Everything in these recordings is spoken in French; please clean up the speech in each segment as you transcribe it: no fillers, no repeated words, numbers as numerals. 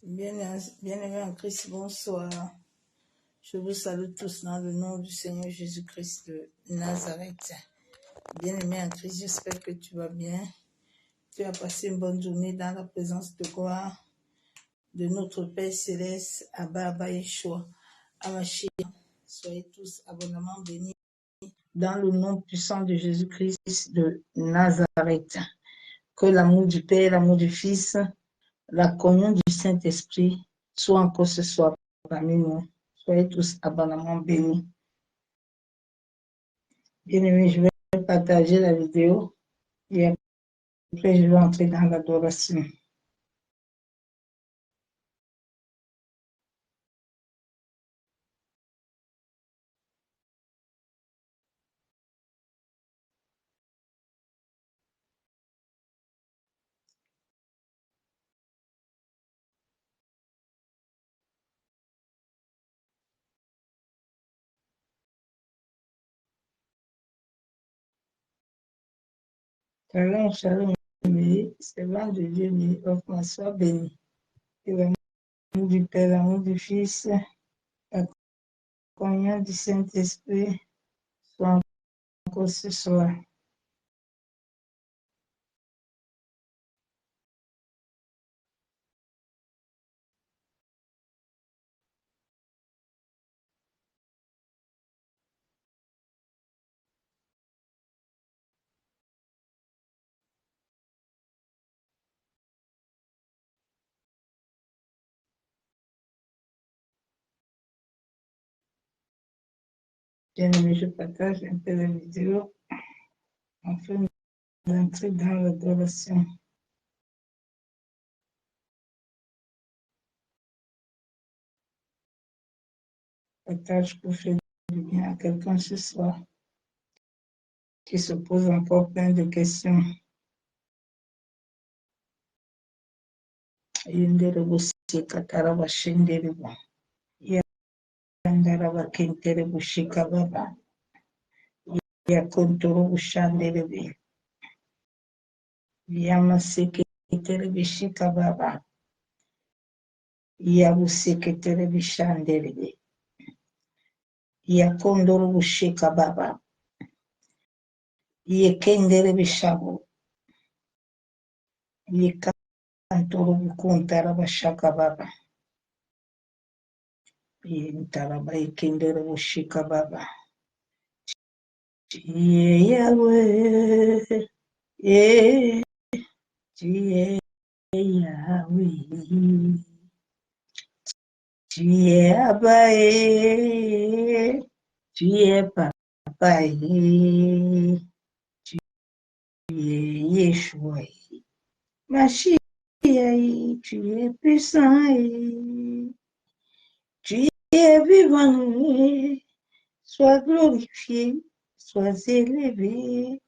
Bien-aimés en Christ, bonsoir. Je vous salue tous dans le nom du Seigneur Jésus-Christ de Nazareth. Bien-aimé en Christ, j'espère que tu vas bien. Tu as passé une bonne journée dans la présence de gloire de notre Père Céleste, Abba Yeshua, Amashia. Soyez tous abondamment bénis dans le nom puissant de Jésus-Christ de Nazareth. Que l'amour du Père, l'amour du Fils, la communion du Saint-Esprit soit encore ce soir parmi nous. Soyez tous abondamment bénis. Bien-aimés, je vais partager la vidéo et après je vais entrer dans l'adoration. Shalom, shalom, c'est vendredi, mais offre-moi, sois béni. Que l'amour du Père, l'amour du Fils, la communion du Saint-Esprit soit encore ce soir. Bien-aimés, je partage un peu la vidéo afin d'entrer dans l'adoration. Partage pour faire du bien à quelqu'un ce soir qui se pose encore plein de questions. Yendere busi katara bashendere bo. Yandara bakentere bushika baba. Yakontoro bushandere be. Yamaseketere bishika baba. Yabuseketere bishandere be. Yakondoro bushika baba. Yekendere bishabo. Yekantoro bukuntara bashaka baba. Yentara bayekendere bushika baba. Yahweh, yeah, Yahweh, tu es Abaye, tu es Papaye, tu es Yeshua, Mashiach, tu es puissant, tu es vivant, sois glorifié, sois élevé.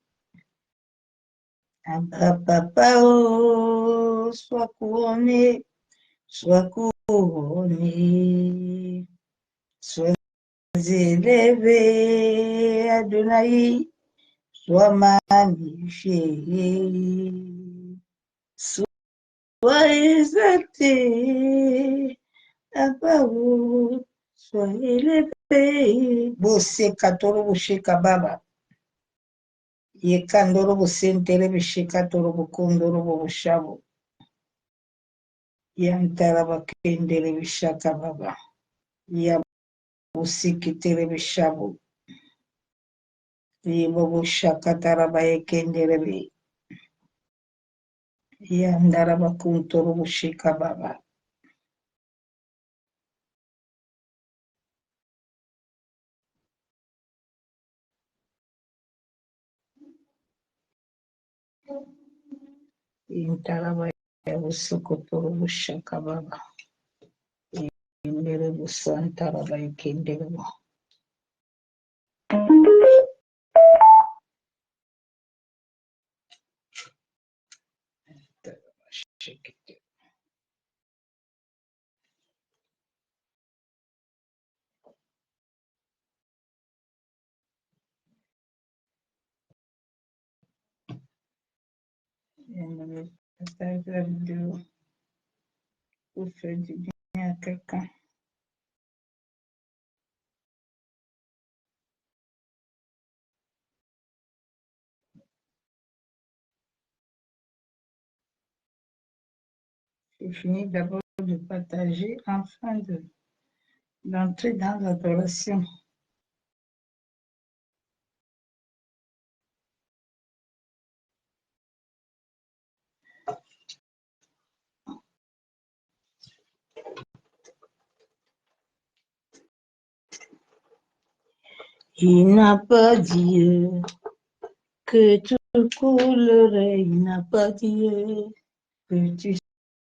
Abba Papa, oh, sois couronné, sois couronné, sois élevé, Adonai, sois magnifié, sois exalté, Abba, oh, sois élevé. Bosse katoro bushika baba. Yekandoro busentere bishika toro bukondoro bushabo. Yantara bakendere bishaka baba. Yabusikitere bishabo. Yibo bushaka tarabaye kendere be. Yandara bakuntoro bushika baba. Yantara baye busukotoro bushaka baba. Yendere busantara baye kendere bo. Partage la vidéo. pour faire du bien à quelqu'un. Je finis d'abord de partager afin d'entrer dans l'adoration. Il n'a pas dit que tout coulerait, il n'a pas dit que tu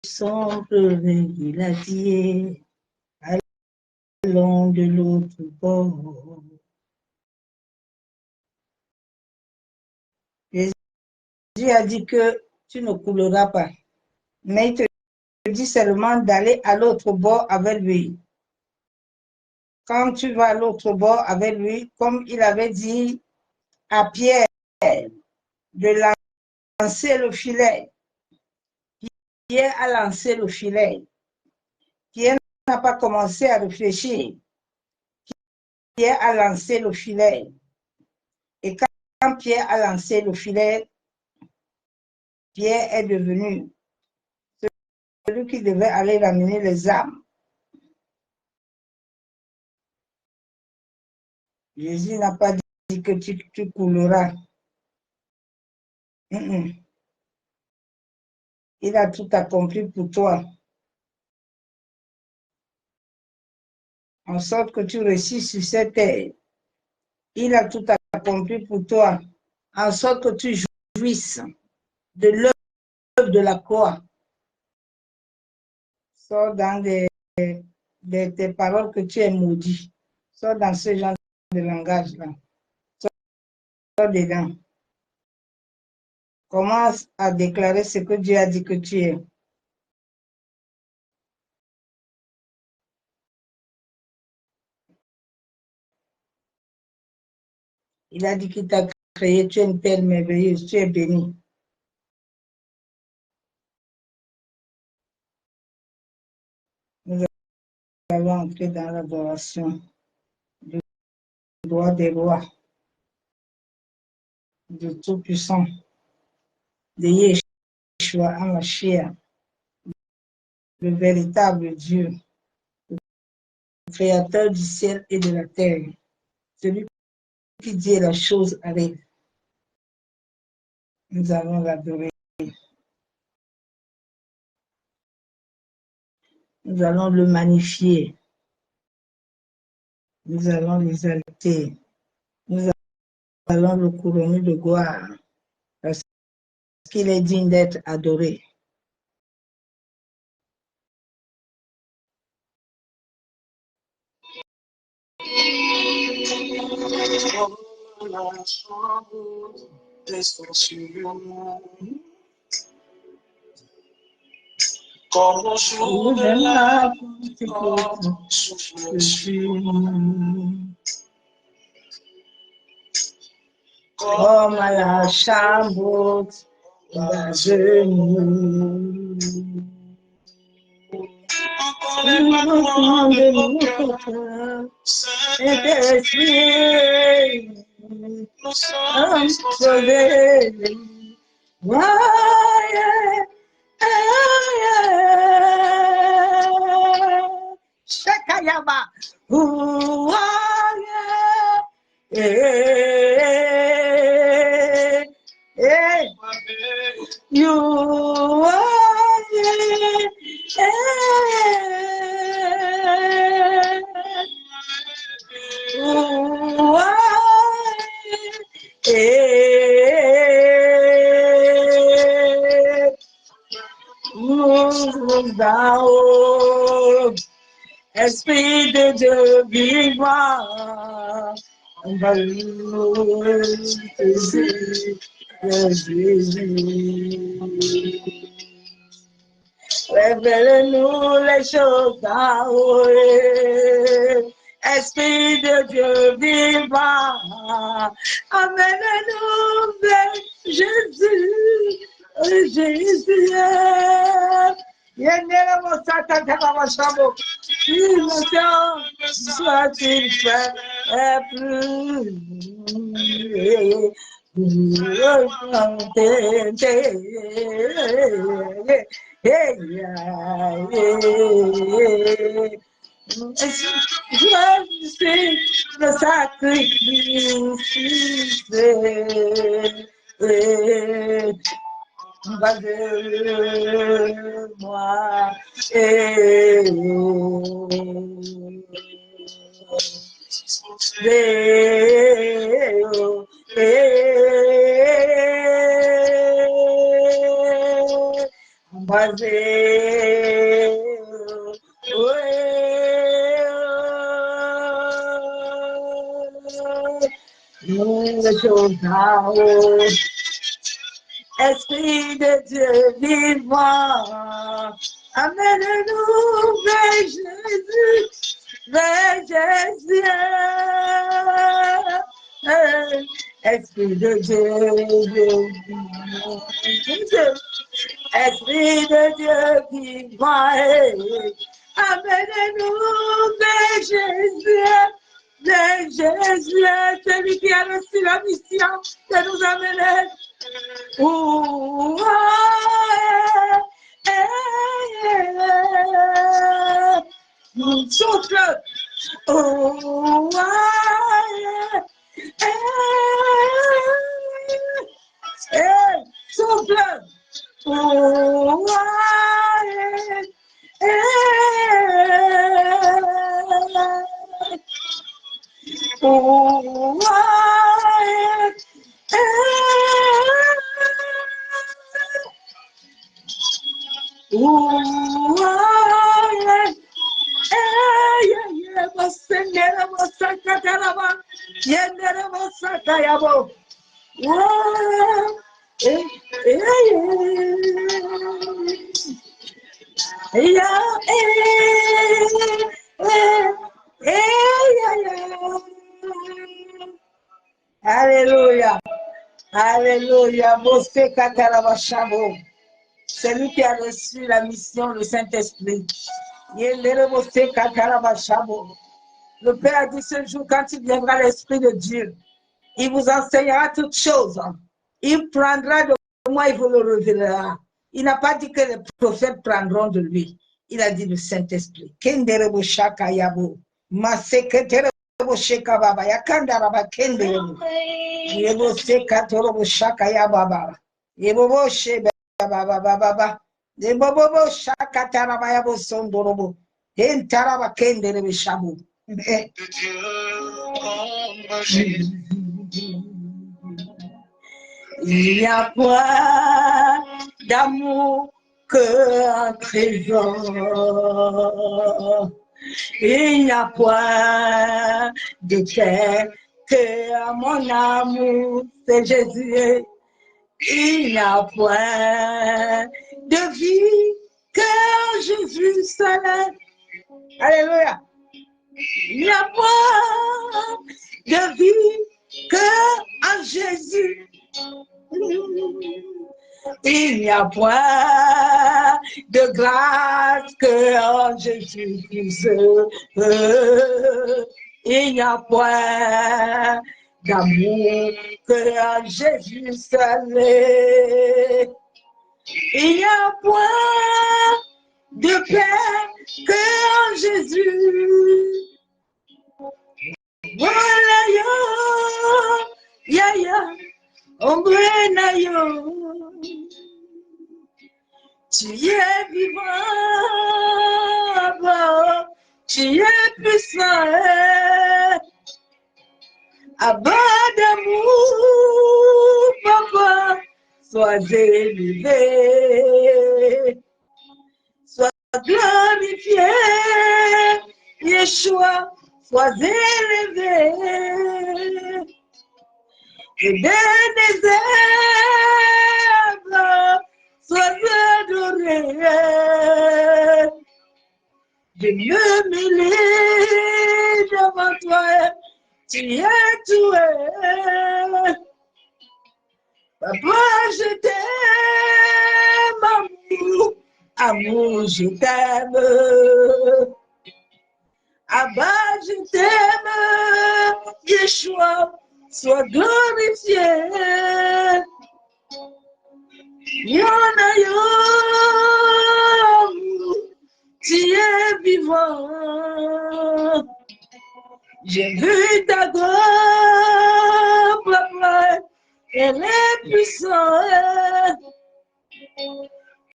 semblerais, il a dit allons de l'autre bord. Jésus a dit que tu ne couleras pas, mais il te dit seulement d'aller à l'autre bord avec lui. Quand tu vas à l'autre bord avec lui, comme il avait dit à Pierre, de lancer le filet. Pierre a lancé le filet. Pierre n'a pas commencé à réfléchir. Pierre a lancé le filet. Et quand Pierre a lancé le filet, Pierre est devenu celui qui devait aller ramener les âmes. Jésus n'a pas dit que tu couleras. Il a tout accompli pour toi. En sorte que tu réussisses sur cette terre. Il a tout accompli pour toi. En sorte que tu jouisses de l'œuvre de la croix. Sors dans des paroles que tu es maudit. Sors dans ce genre de langage-là. Sors dedans. Commence à déclarer ce que Dieu a dit que tu es. Il a dit qu'il t'a créé, tu es une perle merveilleuse, tu es béni. Nous allons entrer dans l'adoration du roi des rois, du Tout-Puissant, de Yeshua HaMashiach, le véritable Dieu, le créateur du ciel et de la terre, celui qui dit la chose arrive. Nous allons l'adorer. Nous allons le magnifier. Nous allons l'exalter. Nous allons le couronner de gloire parce qu'il est digne d'être adoré. Comme au jour de la Pentecôte, souffle sur nous. Comme à la chambre d'un genou. Enlève-moi de mon cœur, Saint-Esprit, nous sommes sauvés. Shakayama. You thou, Esprit de Dieu vivant, Jésus. Révèle-nous les choses d'Aoué, Esprit de Dieu vivant, amène-nous vers Jésus, Jésus, Yendera Mosaka Tabashabo. Innocent, soit-il fait plus. Je suis le sacrifice. Va de moi Esprit de Dieu vivant, amène-nous vers Jésus, vers Jésus. Esprit de Dieu vivant, Esprit de Dieu vivant, amène-nous vers Jésus. Vers Jésus, celui qui a reçu la mission de nous amener. Souffle. Souffle. Alléluia. Alléluia. C'est lui qui a reçu la mission, le Saint-Esprit. Le Père a dit ce jour, quand il viendra l'Esprit de Dieu, il vous enseignera toutes choses. Il prendra de moi, il vous le révélera. Il n'a pas dit que les prophètes prendront de lui. Il a dit le Saint-Esprit. Il n'y a point d'amour qu'un trésor. Il n'y a point de paix que mon amour, c'est Jésus. Il n'y a point de vie que Jésus seul. Alléluia. Il n'y a point de vie que en Jésus. Il n'y a point de grâce que en Jésus-Christ. Il n'y a point d'amour que en Jésus seul. Il n'y a point de paix que en Jésus. Voilà yo, ya ya. Tu es vivant, tu es puissant, Abba d'amour, papa, sois élevé, sois glorifié, Yeshua, sois élevé. Et des déserts, sois adoré. Je me mêler devant toi, tu es tué. Papa, je t'aime, amour, Amour, je t'aime. Abba, je t'aime. Yeshua, sois glorifié. Yona yo, tu es vivant. J'ai vu ta gloire, papa, elle est puissante.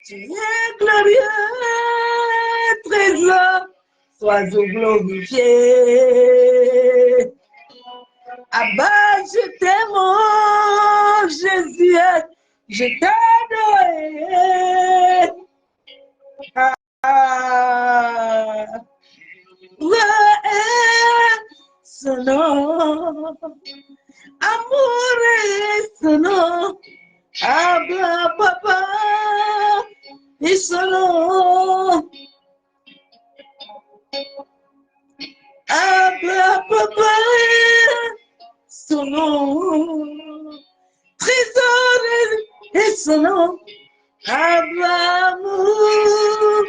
Tu es glorieux, trésor, sois glorifié. Abba, je t'aime, oh Jésus, je t'adore. Ouais, son nom, amour est son nom, Abba, papa, et son nom. Abba, papa, son nom, trésor et son nom, Abba, amour,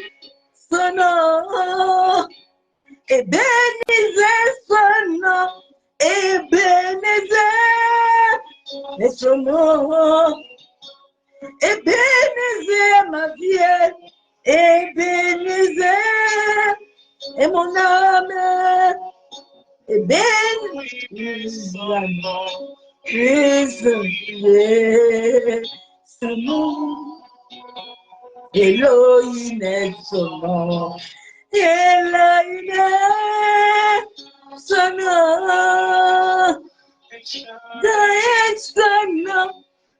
son nom, Ebenezer, son nom, Ebenezer, et son nom, Ebenezer, ma vie, Ebenezer, et mon âme, Ebenezer, son nom, Elohim est son nom, Elohim est son nom, son nom,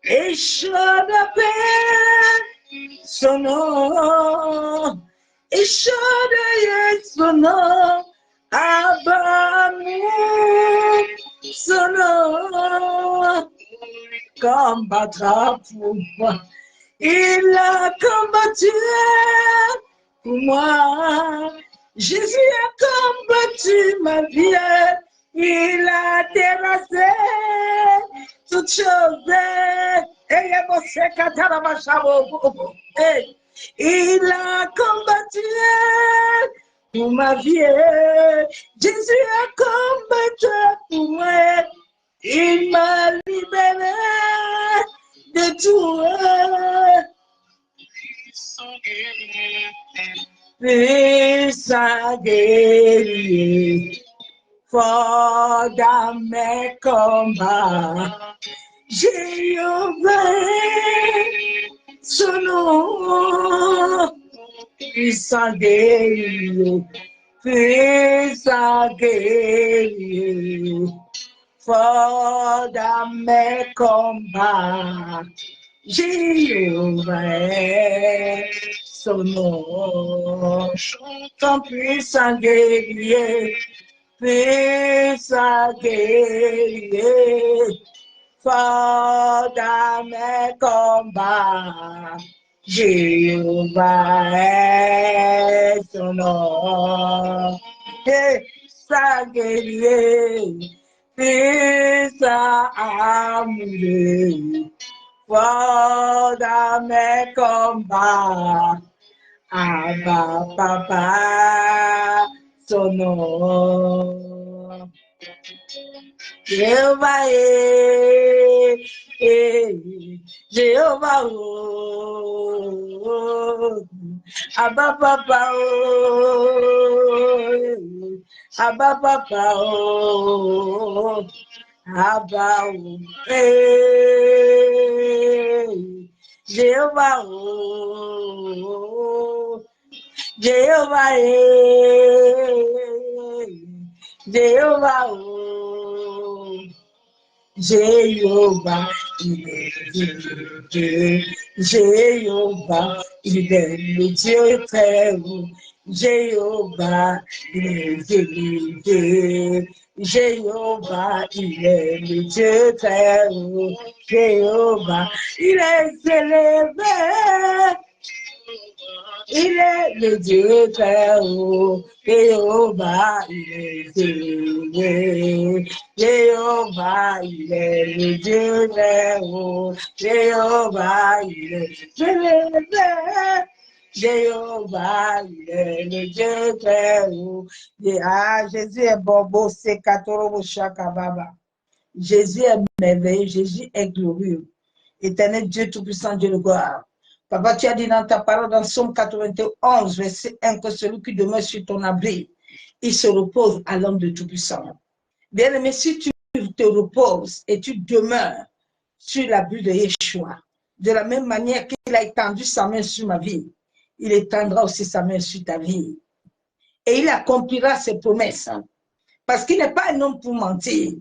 et son nom, et son nom, Abba, son nom, combattra pour moi. Il a combattu pour moi. Jésus a combattu ma vie. Il a terrassé toutes choses. Il a combattu pour ma vie. Jésus a combattu pour moi. Il m'a libéré de tout. Puissant guerrier, fort dans mes combats, Jéhovah, son nom, puissant guerrier, fort dans mes combats, Jéhovah, son nom, ton puissant guerrier, fort dans mes combats, Jéhovah est son nom. Puissant guerrier, puissant amoureux, fort dans mes combats, Abba, papa, son nom. Jéhovah Jéhovah, Abba, papa, Abba, papa, Abba, Jéhovah, Jéhovah, Jéhovah, Jéhovah, il est Dieu, Jéhovah, il est le Dieu très haut, Jéhovah, il est Dieu, Jéhovah, il est le Dieu très haut, Jéhovah, il est élevé. Il est le Dieu très haut, Jéhovah, il est élevé. Jéhovah, il est le Dieu très haut, Jéhovah, il est élevé. Jéhovah, il est le Dieu très haut. Ah, Jésus est bobo, c'est Katoro Shakababa. Jésus est merveilleux, Jésus est glorieux. Éternel Dieu Tout-Puissant, Dieu de gloire. Papa, tu as dit dans ta parole dans Somme 91, verset 1, que celui qui demeure sur ton abri, il se repose à l'homme de Tout-Puissant. Bien-aimé, si tu te reposes et tu demeures sur l'abri de Yeshua, de la même manière qu'il a étendu sa main sur ma vie, il étendra aussi sa main sur ta vie. Et il accomplira ses promesses. Parce qu'il n'est pas un homme pour mentir.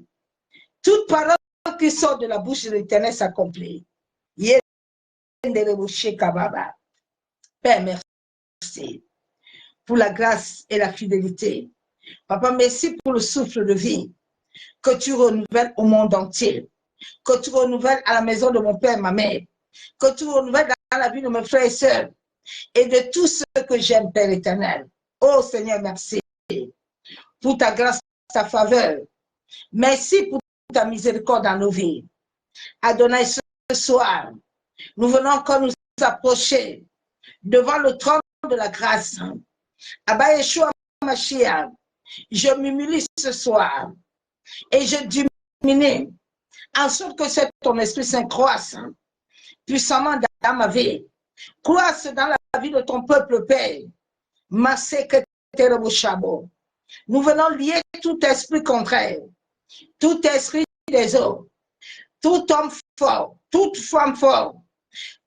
Toute parole qui sort de la bouche de l'Éternel s'accomplit. Père, merci pour la grâce et la fidélité. Papa, merci pour le souffle de vie que tu renouvelles au monde entier, que tu renouvelles à la maison de mon père et ma mère, que tu renouvelles dans la vie de mes frères et sœurs et de tous ceux que j'aime, Père éternel. Oh Seigneur, merci pour ta grâce, ta faveur. Merci pour ta miséricorde dans nos vies. Adonai, ce soir, nous venons encore nous approcher devant le trône de la grâce. Abba Yeshua Mashiach, je m'humilie ce soir et je diminue en sorte que ton Esprit Saint croisse puissamment dans ma vie, croisse dans la vie de ton peuple, Père. Nous venons lier tout esprit contraire, tout esprit des eaux, tout homme fort, toute femme forte,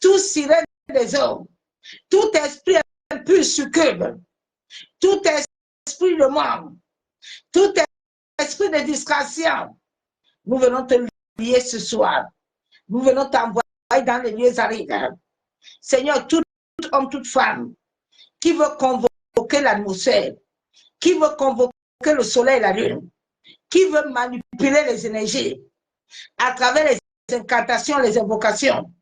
tout sirène des eaux, tout esprit impur succube, tout esprit de mort, tout esprit de distraction. Nous venons te lier ce soir. Nous venons t'envoyer dans les lieux arides. Seigneur, tout homme, toute femme qui veut convoquer l'atmosphère, qui veut convoquer le soleil et la lune, qui veut manipuler les énergies à travers les incantations, les invocations,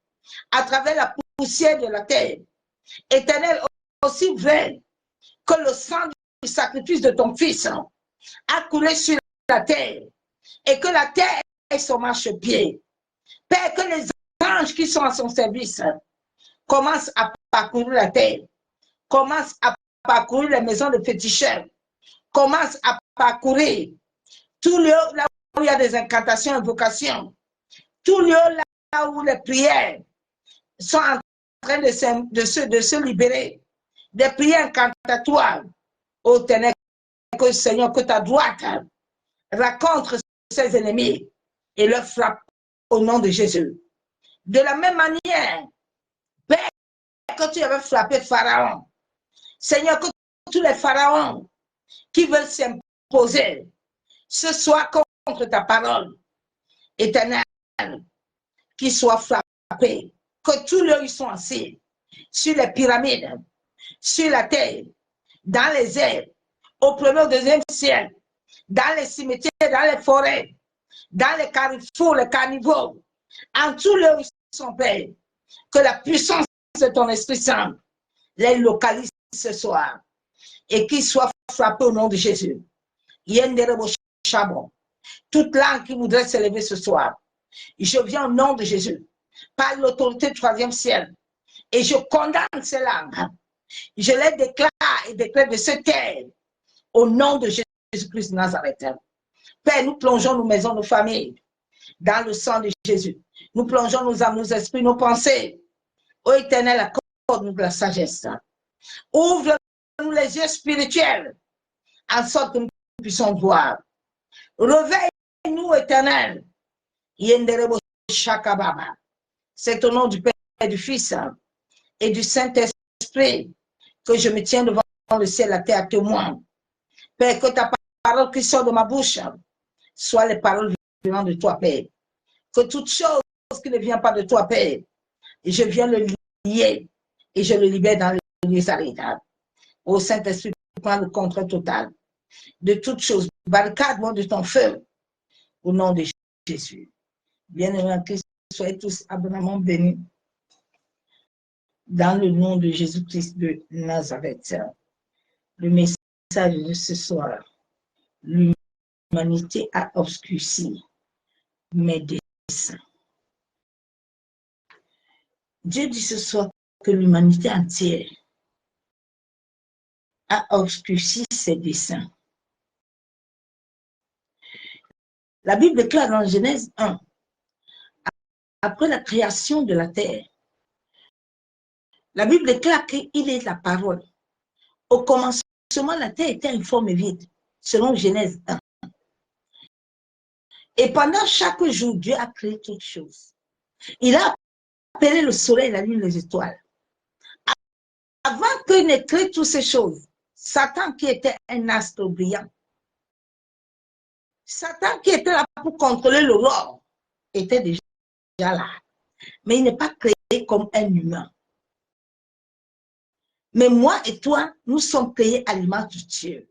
à travers la poussière de la terre. Éternel, aussi vrai que le sang du sacrifice de ton Fils a coulé sur la terre et que la terre est son marchepied. Père, que les anges qui sont à son service commencent à parcourir la terre, commencent à parcourir les maisons de féticheurs, commencent à parcourir tout lieu là où il y a des incantations, invocations, tout lieu là où les prières sont en train de se libérer, des prières incantatoires. Ô Ténèbres, que Seigneur, que ta droite rencontre ses ennemis et leur frappe au nom de Jésus. De la même manière, Père, que tu avais frappé Pharaon, Seigneur, que tous les pharaons qui veulent s'imposer ce soir contre ta parole éternelle, qu'ils soient frappés, que tous les ils sont assis sur les pyramides, sur la terre, dans les airs, au premier, au deuxième ciel, dans les cimetières, dans les forêts, dans les carrefours, les carnivores, en tous les où ils sont, Père, que la puissance de ton Esprit Saint les localise ce soir et qu'ils soient frappés au nom de Jésus. Toute langue qui voudrait s'élever ce soir, je viens au nom de Jésus, par l'autorité du troisième ciel, et je condamne ces langues. Je les déclare et déclare de cette terre au nom de Jésus-Christ de Nazareth. Père, nous plongeons nos maisons, nos familles dans le sang de Jésus. Nous plongeons nos âmes, nos esprits, nos pensées. Ô Éternel, accorde-nous de la sagesse. Ouvre-nous les yeux spirituels en sorte que nous puissions voir. Réveille-nous, Éternel. C'est au nom du Père et du Fils et du Saint-Esprit que je me tiens devant le ciel, la terre, témoin. Père, que ta parole qui sort de ma bouche soit les paroles venant de toi, Père. Que toute chose qui ne vient pas de toi, Père, je viens le lier et je le libère dans les lieux arides. Au Saint-Esprit, prends le contrôle total de toutes choses. Barricade-moi de ton feu au nom de Jésus. Bien-aimés en Christ, soyez tous abondamment bénis dans le nom de Jésus-Christ de Nazareth. Le message de ce soir, l'humanité a obscurci mes desseins. Dieu dit ce soir que l'humanité entière a obscurci ses desseins. La Bible déclare dans Genèse 1, après la création de la terre, la Bible déclare qu'il est la parole. Au commencement, la terre était une forme vide, selon Genèse 1. Et pendant chaque jour, Dieu a créé toutes choses. Il a appelé le soleil, la lune, les étoiles. Avant qu'il ne crée toutes ces choses, Satan, qui était un astre brillant, Satan, qui était là pour contrôler l'aurore, était déjà là. Mais il n'est pas créé comme un humain. Mais moi et toi, nous sommes créés à l'image de Dieu.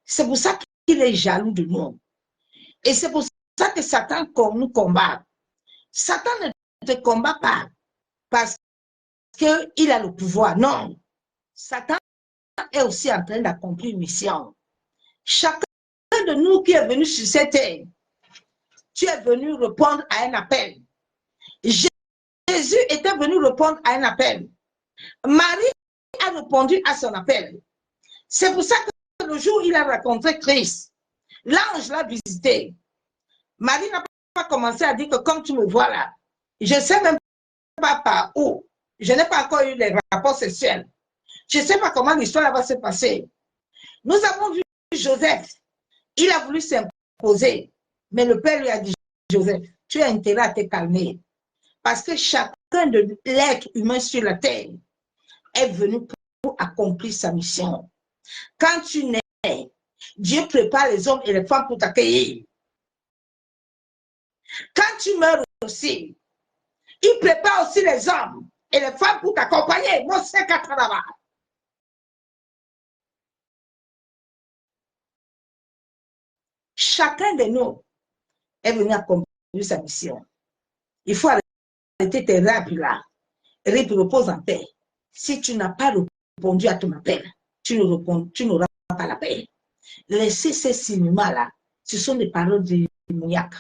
C'est pour ça qu'il est jaloux de nous. Et c'est pour ça que Satan nous combat. Satan ne te combat pas parce qu'il a le pouvoir. Non. Satan est aussi en train d'accomplir une mission. Chacun de nous qui est venu sur cette terre, tu es venu répondre à un appel. Jésus était venu répondre à un appel. Marie a répondu à son appel. C'est pour ça que le jour où il a rencontré Christ, l'ange l'a visité. Marie n'a pas commencé à dire que comme tu me vois là, je ne sais même pas par où, je n'ai pas encore eu les rapports sexuels. Je ne sais pas comment l'histoire va se passer. Nous avons vu Joseph. Il a voulu s'imposer, mais le père lui a dit, Joseph, tu as intérêt à te calmer. Parce que chacun de l'être humain sur la terre est venu pour accomplir sa mission. Quand tu nais, Dieu prépare les hommes et les femmes pour t'accueillir. Quand tu meurs aussi, il prépare aussi les hommes et les femmes pour t'accompagner. Moi, c'est là-bas. Chacun de nous est venu accomplir sa mission. Il faut arrêter tes rêves là. Rêve repose en paix. Si tu n'as pas répondu à ton appel, tu n'auras pas la paix. Laissez ces cinémas là. Ce sont des paroles démoniaques.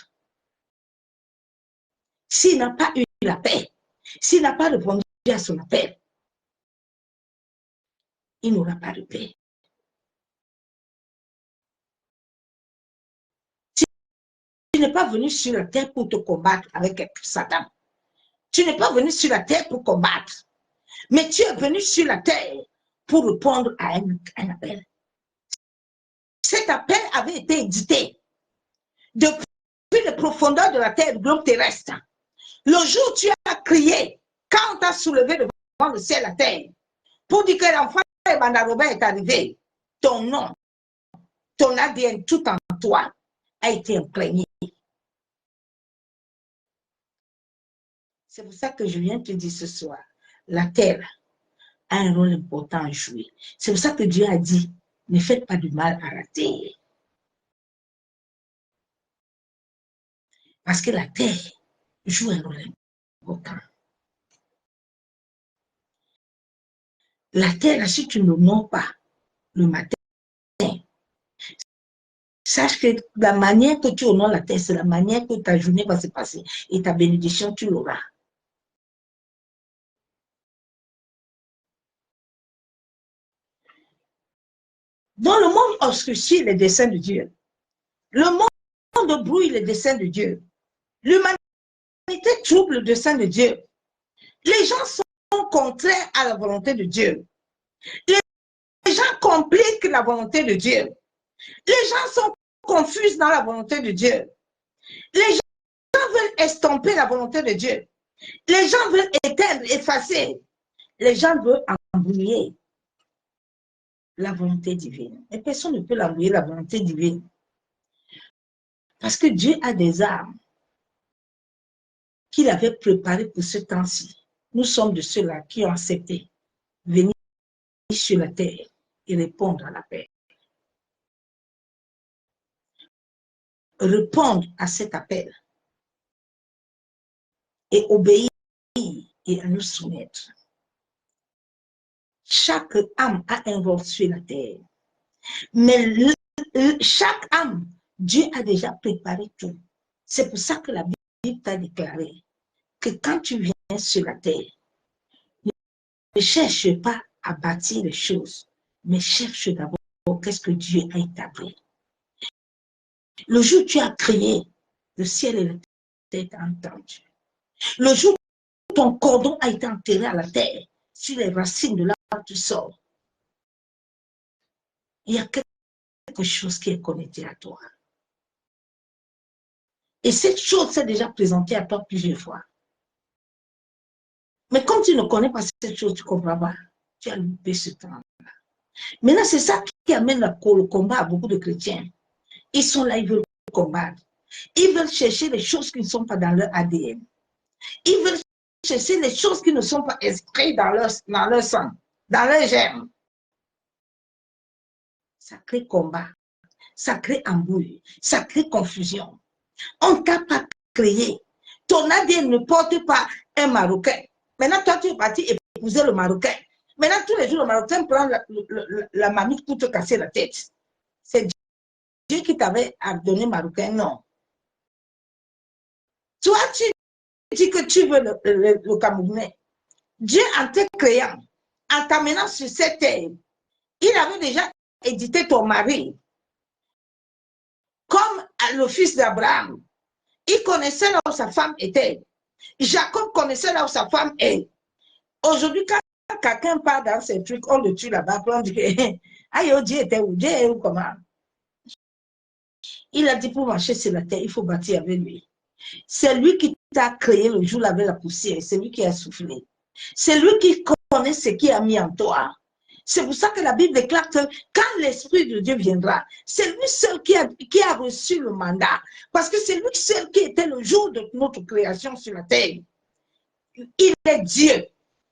S'il n'a pas eu la paix, s'il n'a pas répondu à son appel, il n'aura pas de paix. Tu n'es pas venu sur la terre pour te combattre avec Satan. Tu n'es pas venu sur la terre pour combattre. Mais tu es venu sur la terre pour répondre à un appel. Cet appel avait été édité depuis les profondeurs de la terre, du globe terrestre. Le jour où tu as crié, quand on t'a soulevé devant le ciel et la terre, pour dire que l'enfant Emmanuel Robert est arrivé, ton nom, ton ADN, tout en toi, a été imprégné. C'est pour ça que je viens te dire ce soir, la terre a un rôle important à jouer. C'est pour ça que Dieu a dit, ne faites pas du mal à la terre. Parce que la terre joue un rôle important. La terre, si tu ne honores pas le matin, sache que la manière que tu honores la terre, c'est la manière que ta journée va se passer. Et ta bénédiction, tu l'auras. Dans le monde obscurci les desseins de Dieu. Le monde brouille les desseins de Dieu. L'humanité trouble le dessein de Dieu. Les gens sont contraires à la volonté de Dieu. Les gens compliquent la volonté de Dieu. Les gens sont confus dans la volonté de Dieu. Les gens veulent estomper la volonté de Dieu. Les gens veulent éteindre, effacer. Les gens veulent embrouiller la volonté divine. Et personne ne peut l'embrouiller, la volonté divine. Parce que Dieu a des armes qu'il avait préparées pour ce temps-ci. Nous sommes de ceux-là qui ont accepté venir sur la terre et répondre à l'appel. Répondre à cet appel et obéir et à nous soumettre. Chaque âme a un rôle sur la terre. Mais chaque âme, Dieu a déjà préparé tout. C'est pour ça que la Bible t'a déclaré que quand tu viens sur la terre, ne cherche pas à bâtir les choses, Mais cherche d'abord qu'est-ce que Dieu a établi. Le jour où tu as créé, le ciel et la terre t'ont entendu. Le jour où ton cordon a été enterré à la terre, sur les racines de là où tu sors, il y a quelque chose qui est connecté à toi. Et cette chose s'est déjà présentée à toi plusieurs fois. Mais comme tu ne connais pas cette chose, tu ne comprends pas. Tu as loupé ce temps. Maintenant, c'est ça qui amène le combat à beaucoup de chrétiens. Ils sont là, ils veulent combattre. Ils veulent chercher les choses qui ne sont pas dans leur ADN. Ils veulent chercher les choses qui ne sont pas inscrites dans leur sang, dans leur germe. Ça crée combat, ça crée embrouille, ça crée confusion. On ne t'a pas créé. Ton ADN ne porte pas un Marocain. Maintenant, toi, tu es parti épouser le Marocain. Maintenant, tous les jours, le Marocain prend la mamie pour te casser la tête. C'est Dieu qui t'avait donné Marocain, non. Toi, tu dis que tu veux le Camerounais. Dieu, en te créant, en t'amenant sur cette terre, il avait déjà édité ton mari comme le fils d'Abraham. Il connaissait là où sa femme était. Jacob connaissait là où sa femme est. Aujourd'hui, quand quelqu'un part dans ces trucs, on le tue là-bas, on dit que aïe, Dieu était où? Dieu est où comment? Il a dit pour marcher sur la terre, il faut bâtir avec lui. C'est lui qui t'a créé le jour avec la poussière, c'est lui qui a soufflé. C'est lui qui connaît ce qui a mis en toi. C'est pour ça que la Bible déclare que quand l'Esprit de Dieu viendra, c'est lui seul qui a reçu le mandat. Parce que c'est lui seul qui était le jour de notre création sur la terre. Il est Dieu.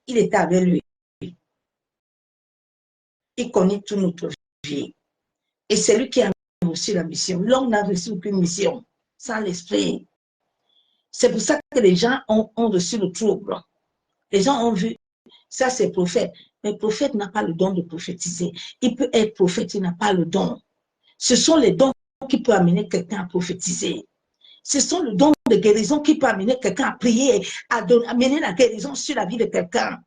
Il est avec lui. Il connaît toute notre vie. Et c'est lui qui a reçu la mission. L'homme n'a reçu aucune mission sans l'Esprit. C'est pour ça que les gens ont reçu le trouble. Les gens ont vu, ça c'est prophète. Mais le prophète n'a pas le don de prophétiser. Il peut être prophète, il n'a pas le don. Ce sont les dons qui peuvent amener quelqu'un à prophétiser. Ce sont les dons de guérison qui peuvent amener quelqu'un à prier, à amener la guérison sur la vie de quelqu'un.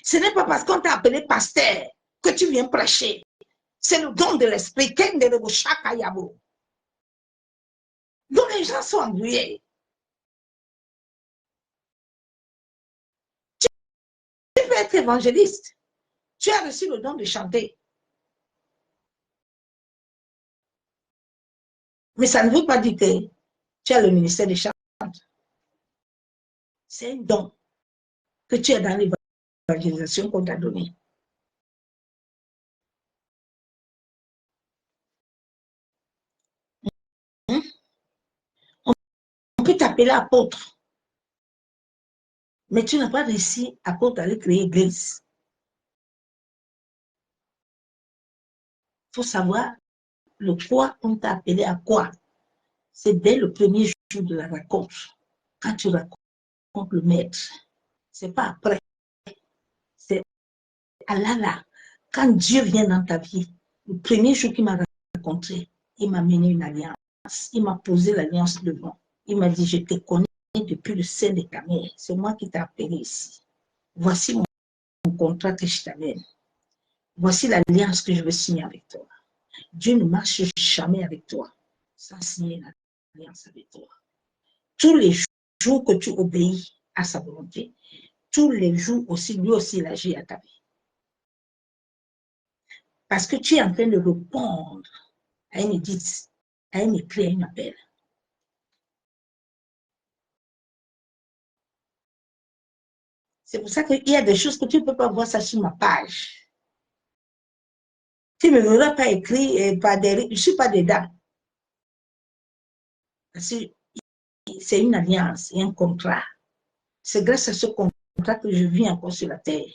Ce n'est pas parce qu'on t'a appelé pasteur que tu viens prêcher. C'est le don de l'esprit. Donc les gens sont embrouillés. Tu peux être évangéliste. Tu as reçu le don de chanter. Mais ça ne veut pas dire que tu as le ministère des chants. C'est un don que tu as dans l'évangélisation qu'on t'a donné. On peut t'appeler apôtre, mais tu n'as pas réussi apôtre à aller créer l'église. Il faut savoir le quoi on t'a appelé à quoi. C'est dès le premier jour de la rencontre. Quand tu racontes le maître, c'est pas après. C'est à là. Quand Dieu vient dans ta vie, le premier jour qu'il m'a rencontré, il m'a mené une alliance. Il m'a posé l'alliance devant. Il m'a dit, je te connais depuis le sein de ta mère. C'est moi qui t'ai appelé ici. Voici mon contrat que je t'amène. Voici l'alliance que je veux signer avec toi. Dieu ne marche jamais avec toi sans signer l'alliance avec toi. Tous les jours que tu obéis à sa volonté, tous les jours aussi, lui aussi, il agit à ta vie. Parce que tu es en train de répondre à une édite, à une écrit, à un appel. C'est pour ça qu'il y a des choses que tu ne peux pas voir ça sur ma page. Tu ne me verras pas écrit, je ne suis pas dedans. C'est une alliance et un contrat. C'est grâce à ce contrat que je vis encore sur la terre.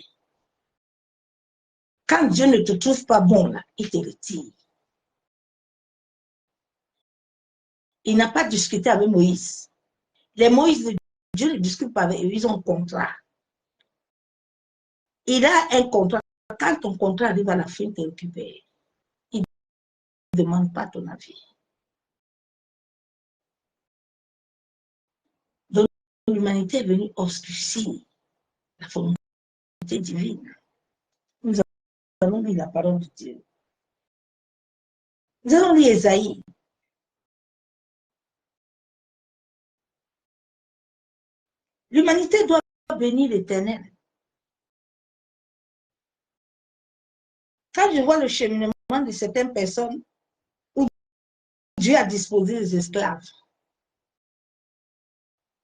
Quand Dieu ne te trouve pas bon, là, il te retire. Il n'a pas discuté avec Moïse. Les Moïse de Dieu ne discute pas avec eux, ils ont un contrat. Il a un contrat. Quand ton contrat arrive à la fin, tu es occupé. Il ne demande pas ton avis. Donc, l'humanité est venue obscurcir la volonté divine. Nous allons lire la parole de Dieu. Nous allons lire Ésaïe. L'humanité doit bénir l'Éternel. Quand je vois le cheminement de certaines personnes où Dieu a disposé les esclaves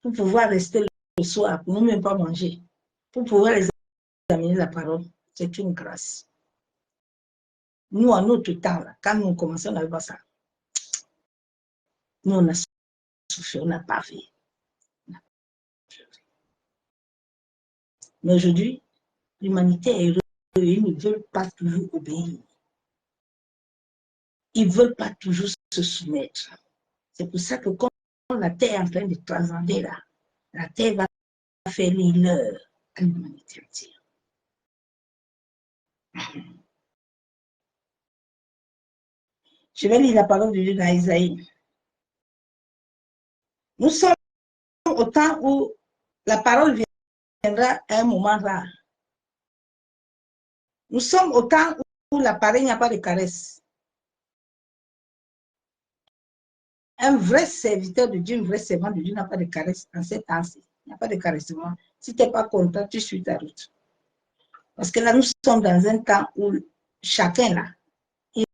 pour pouvoir rester le soir, pour ne même pas manger, pour pouvoir les amener la parole, c'est une grâce. Nous, en notre temps, là, quand nous commençons, on n'avait pas ça. Nous, on a souffert, on n'a pas fait. Mais aujourd'hui, l'humanité est heureuse, ils ne veulent pas toujours obéir. Ils ne veulent pas toujours se soumettre. C'est pour ça que quand la terre est en train de transcender là, la terre va faire l'heure à l'humanité entière. Je vais lire la parole de Dieu dans Isaïe. Nous sommes au temps où la parole viendra à un moment rare. Nous sommes au temps où la parole, il n'y a pas de caresse. Un vrai serviteur de Dieu, un vrai servant de Dieu n'a pas de caresse en cette temps-ci. Il n'y a pas de caressement. Si tu n'es pas content, tu suis ta route. Parce que là, nous sommes dans un temps où chacun là, il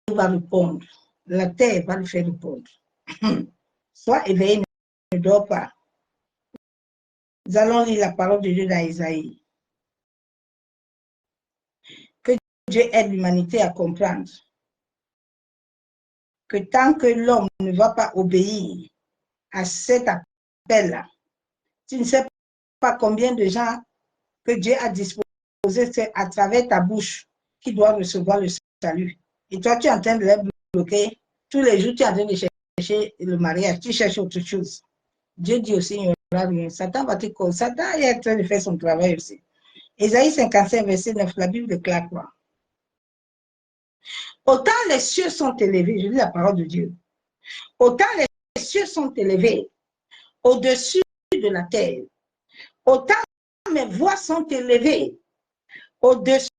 va répondre. La terre va lui faire répondre. Sois éveillé, ne dors pas. Nous allons lire la parole de Dieu dans Isaïe. Que Dieu aide l'humanité à comprendre que tant que l'homme ne va pas obéir à cet appel-là, tu ne sais pas combien de gens que Dieu a disposé, c'est à travers ta bouche qui doivent recevoir le salut. Et toi, tu es en train de les bloquer. Tous les jours, tu es en train de chercher le mariage, tu cherches autre chose. Dieu dit aussi, il n'y aura rien. Satan va te causer. Satan est en train de faire son travail aussi. Ésaïe 55, verset 9, la Bible déclare quoi? Autant les cieux sont élevés, je lis la parole de Dieu, autant les cieux sont élevés au-dessus de la terre, autant mes voix sont élevées au-dessus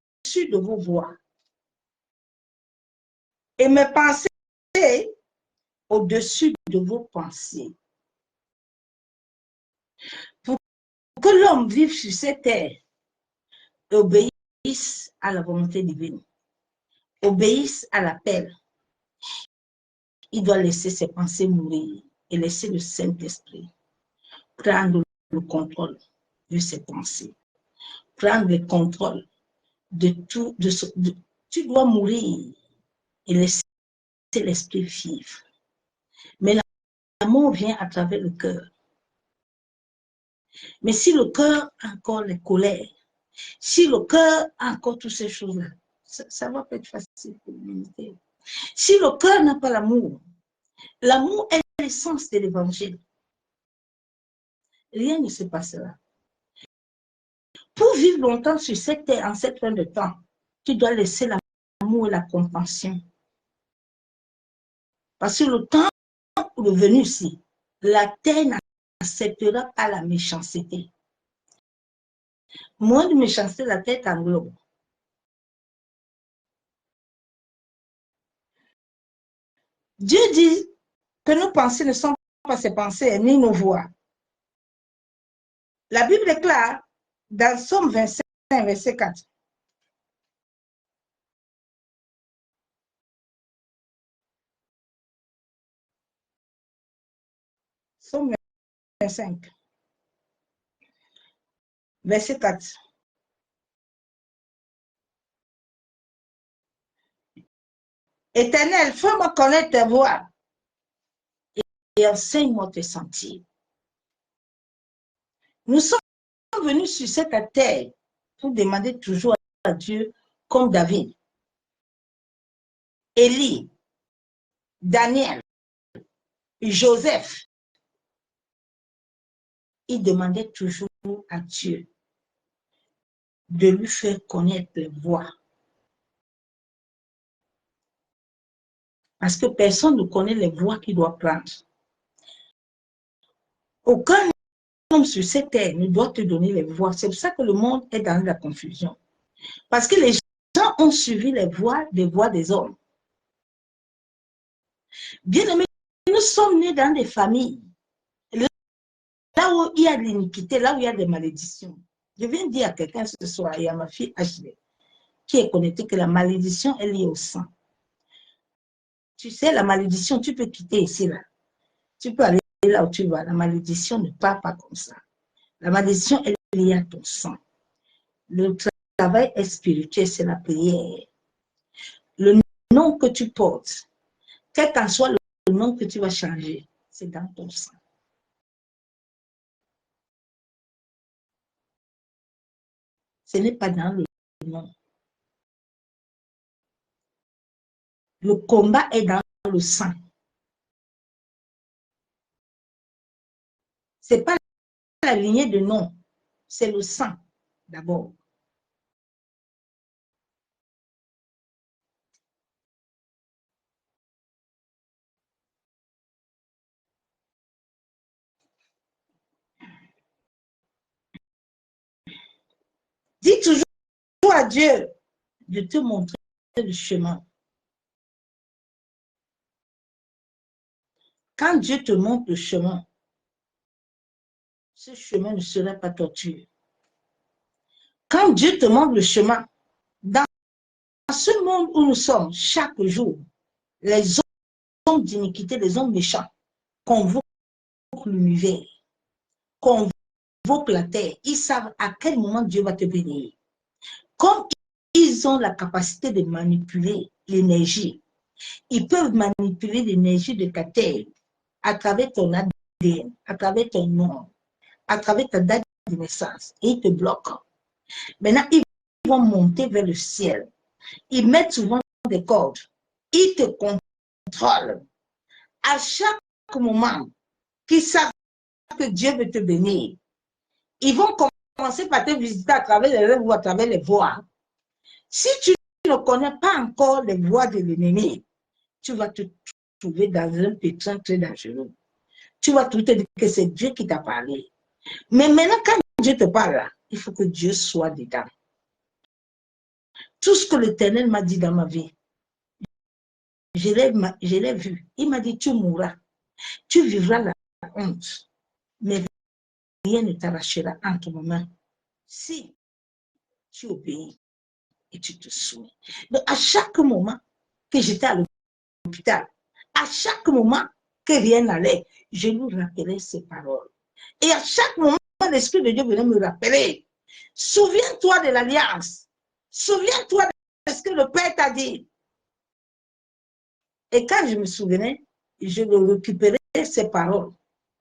de vos voix, et mes pensées au-dessus de vos pensées. Pour que l'homme vive sur cette terre, obéisse à la volonté divine, obéisse à l'appel, il doit laisser ses pensées mourir et laisser le Saint-Esprit prendre le contrôle de ses pensées, prendre le contrôle de tout. Tu dois mourir et laisser l'esprit vivre. Mais l'amour vient à travers le cœur. Mais si le cœur a encore les colères, si le cœur a encore toutes ces choses-là, ça va pas être facile pour l'humanité. Si le cœur n'a pas l'amour, l'amour est l'essence de l'évangile. Rien ne se passera. Pour vivre longtemps sur cette terre, en cette fin de temps, tu dois laisser l'amour et la compassion. Parce que le temps est venu ici, la terre n'acceptera pas la méchanceté. Moins de méchanceté, la terre t'englobe. Dieu dit que nos pensées ne sont pas ses pensées, ni nos voix. La Bible déclare dans Somme 25, verset 4. Somme 25, verset 4. Éternel, fais-moi connaître tes voies et enseigne-moi tes sentiers. Nous sommes venus sur cette terre pour demander toujours à Dieu, comme David, Élie, Daniel, Joseph. Ils demandaient toujours à Dieu de lui faire connaître les voies. Parce que personne ne connaît les voies qu'il doit prendre. Aucun homme sur cette terre ne doit te donner les voies. C'est pour ça que le monde est dans la confusion. Parce que les ont suivi les voies des hommes. Bien aimé, nous sommes nés dans des familles, là où il y a de l'iniquité, là où il y a des malédictions. Je viens de dire à quelqu'un ce soir, et à ma fille Ashley, qui est connectée, que la malédiction est liée au sang. Tu sais, la malédiction, tu peux quitter ici, là. Tu peux aller là où tu vas. La malédiction ne part pas comme ça. La malédiction est liée à ton sang. Le travail est spirituel, c'est la prière. Le nom que tu portes, quel qu'en soit le nom que tu vas changer, c'est dans ton sang. Ce n'est pas dans le nom. Le combat est dans le sang. Ce n'est pas la lignée de nom, c'est le sang d'abord. Dis toujours à Dieu de te montrer le chemin. Quand Dieu te montre le chemin, ce chemin ne sera pas tortueux. Quand Dieu te montre le chemin, dans ce monde où nous sommes, chaque jour, les hommes d'iniquité, les hommes méchants, convoquent l'univers, convoquent la terre. Ils savent à quel moment Dieu va te bénir. Comme ils ont la capacité de manipuler l'énergie, ils peuvent manipuler l'énergie de ta terre à travers ton ADN, à travers ton nom, à travers ta date de naissance, et ils te bloquent. Maintenant, ils vont monter vers le ciel. Ils mettent souvent des cordes. Ils te contrôlent. À chaque moment qu'ils savent que Dieu veut te bénir, ils vont commencer par te visiter à travers les rêves ou à travers les voies. Si tu ne connais pas encore les voies de l'ennemi, tu vas te trouver dans un pétrin très dangereux. Tu vas te dire que c'est Dieu qui t'a parlé. Mais maintenant, quand Dieu te parle, il faut que Dieu soit dedans. Tout ce que l'Éternel m'a dit dans ma vie, je l'ai vu. Il m'a dit, tu mourras. Tu vivras la honte. Mais rien ne t'arrachera entre mes mains. Si tu obéis et tu te soumets. Donc, à chaque moment que j'étais à l'hôpital, à chaque moment que rien n'allait, je lui rappelais ces paroles. Et à chaque moment, l'Esprit de Dieu venait me rappeler. Souviens-toi de l'alliance. Souviens-toi de ce que le Père t'a dit. Et quand je me souvenais, je récupérais ces paroles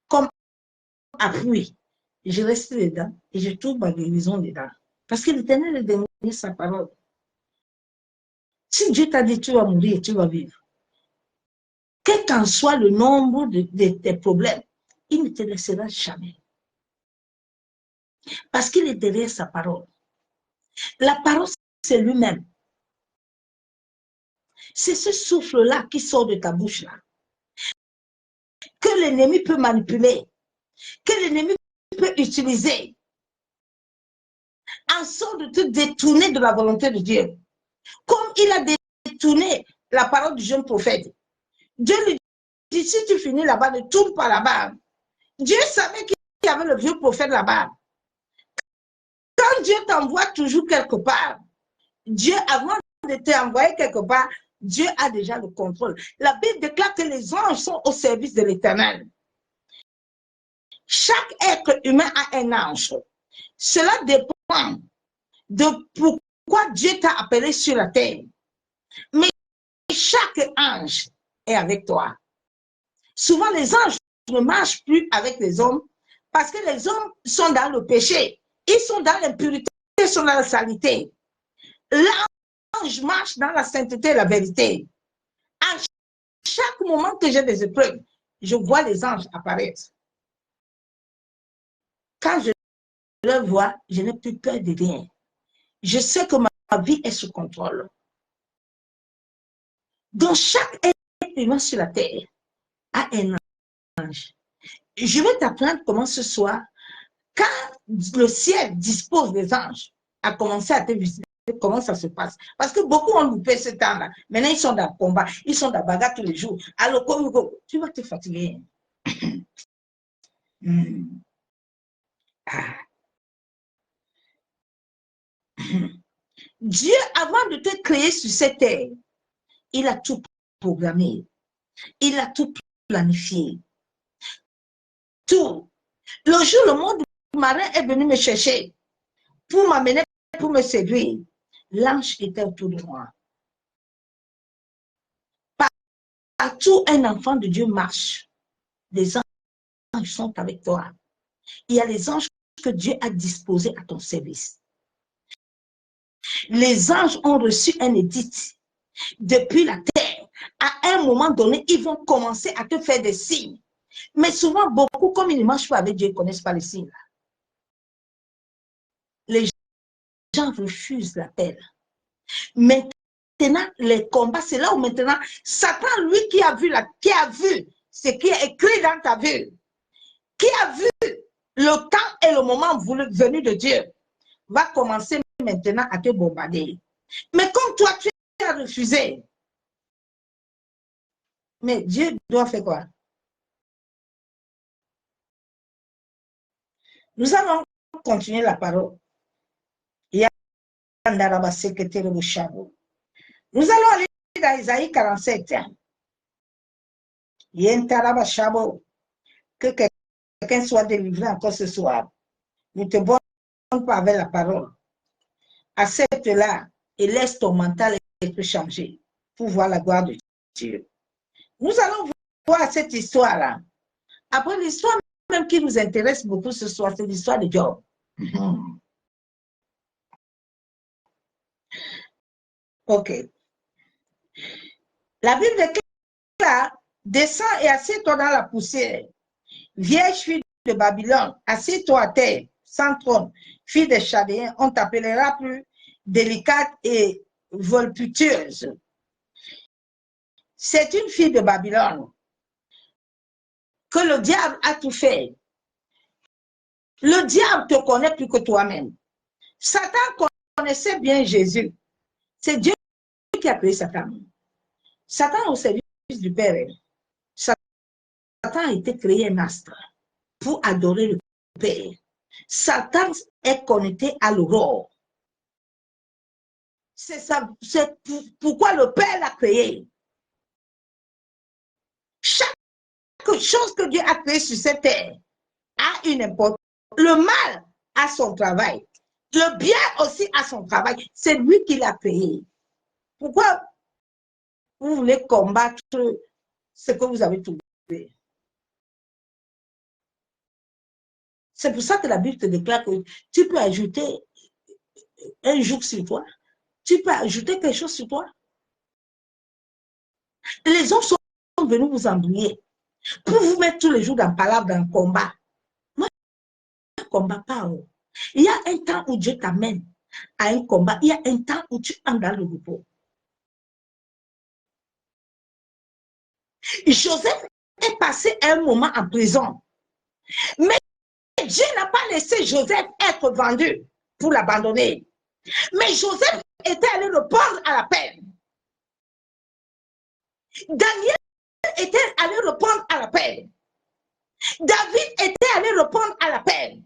comme appui. Je restais dedans et je trouve ma guérison dedans. Parce que l'Éternel a donné sa parole. Si Dieu t'a dit tu vas mourir, tu vas vivre. Quel qu'en soit le nombre de tes problèmes, il ne te laissera jamais. Parce qu'il est derrière sa parole. La parole, c'est lui-même. C'est ce souffle-là qui sort de ta bouche-là. Que l'ennemi peut manipuler. Que l'ennemi peut utiliser. En sorte de te détourner de la volonté de Dieu. Comme il a détourné la parole du jeune prophète. Dieu lui dit, si tu finis là-bas, ne tourne pas là-bas. Dieu savait qu'il y avait le vieux prophète là-bas. Quand Dieu t'envoie toujours quelque part, Dieu, avant de t'envoyer quelque part, Dieu a déjà le contrôle. La Bible déclare que les anges sont au service de l'Éternel. Chaque être humain a un ange. Cela dépend de pourquoi Dieu t'a appelé sur la terre. Mais chaque ange est avec toi. Souvent, les anges ne marchent plus avec les hommes parce que les hommes sont dans le péché. Ils sont dans l'impurité, ils sont dans la saleté. L'ange marche dans la sainteté et la vérité. À chaque moment que j'ai des épreuves, je vois les anges apparaître. Quand je le vois, je n'ai plus peur de rien. Je sais que ma vie est sous contrôle. Donc, chaque être humain sur la terre a un ange. Je vais t'apprendre comment ce soir, quand le ciel dispose des anges à commencer à te visiter comment ça se passe. Parce que beaucoup ont loupé ce temps-là. Maintenant, ils sont dans le combat, ils sont dans la bagarre tous les jours. Alors, tu vas te fatiguer. Ah. Dieu, avant de te créer sur cette terre, il a tout programmé. Il a tout planifié. Tout. Le jour, le monde marin est venu me chercher pour m'amener, pour me séduire. L'ange était autour de moi. Partout, un enfant de Dieu marche. Les anges sont avec toi. Il y a les anges que Dieu a disposés à ton service. Les anges ont reçu un édit depuis la terre. À un moment donné, ils vont commencer à te faire des signes. Mais souvent, beaucoup, comme ils ne marchent pas avec Dieu, ils ne connaissent pas les signes. Les gens refusent l'appel. Maintenant, les combats, c'est là où maintenant, Satan, lui qui a vu ce qui est écrit dans ta vie, qui a vu le temps et le moment venu de Dieu, va commencer maintenant à te bombarder. Mais comme toi, tu as refusé, mais Dieu doit faire quoi? Nous allons continuer la parole. Nous allons aller dans Isaïe 47. Que quelqu'un soit délivré encore ce soir. Ne te borne pas avec la parole. Accepte-la et laisse ton mental être changé pour voir la gloire de Dieu. Nous allons voir cette histoire-là. Après, l'histoire même qui nous intéresse beaucoup ce soir, c'est l'histoire de Job. OK. La Bible déclare, descends et assieds-toi dans la poussière. Vierge fille de Babylone, assieds-toi à terre, sans trône. Fille des Chaldéens, on t'appellera plus délicate et voluptueuse. C'est une fille de Babylone que le diable a tout fait. Le diable te connaît plus que toi-même. Satan connaissait bien Jésus. C'est Dieu qui a créé Satan. Satan au service du Père. Satan a été créé un astre pour adorer le Père. Satan est connecté à l'aurore. C'est pourquoi le Père l'a créé. Chaque chose que Dieu a créée sur cette terre a une importance. Le mal a son travail. Le bien aussi a son travail. C'est lui qui l'a créé. Pourquoi vous voulez combattre ce que vous avez trouvé? C'est pour ça que la Bible te déclare que tu peux ajouter un jour sur toi. Tu peux ajouter quelque chose sur toi. Les hommes sont venus vous embrouiller pour vous mettre tous les jours dans palabre, dans le combat. Moi, je ne combat pas. Il y a un temps où Dieu t'amène à un combat. Il y a un temps où tu entres dans le repos. Joseph est passé un moment en prison. Mais Dieu n'a pas laissé Joseph être vendu pour l'abandonner. Mais Joseph était allé le prendre à la peine. Daniel était allé le prendre à la peine. David était allé le prendre à la peine.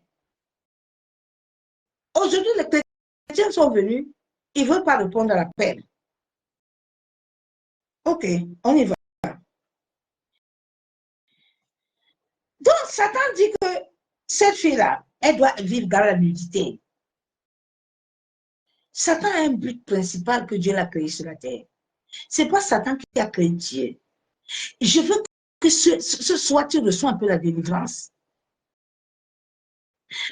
Aujourd'hui, les chrétiens sont venus, ils ne veulent pas répondre à la peine. Ok, on y va. Donc, Satan dit que cette fille-là, elle doit vivre dans la nudité. Satan a un but principal que Dieu l'a créé sur la terre. Ce n'est pas Satan qui a créé Dieu. Je veux que ce soir, tu reçois un peu la délivrance.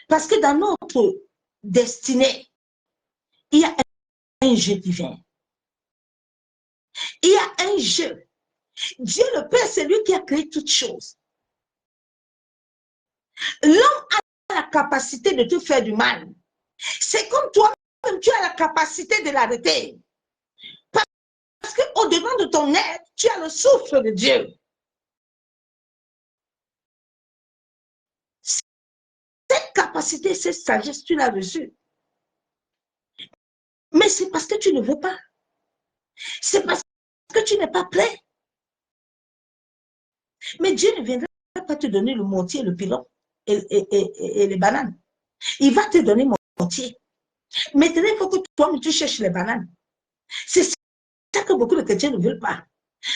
Parce que dans notre destinée, il y a un jeu divin. Il y a un jeu. Dieu le Père, c'est lui qui a créé toutes choses. L'homme a la capacité de te faire du mal. C'est comme toi-même, tu as la capacité de l'arrêter. Parce qu'au-devant de ton être, tu as le souffle de Dieu. Cette capacité, cette sagesse, tu l'as reçue. Mais c'est parce que tu ne veux pas. C'est parce que tu n'es pas prêt. Mais Dieu ne viendra pas te donner le mortier, le pilon et les bananes. Il va te donner le mortier. Maintenant, il faut que toi, tu cherches les bananes. C'est ça que beaucoup de chrétiens ne veulent pas.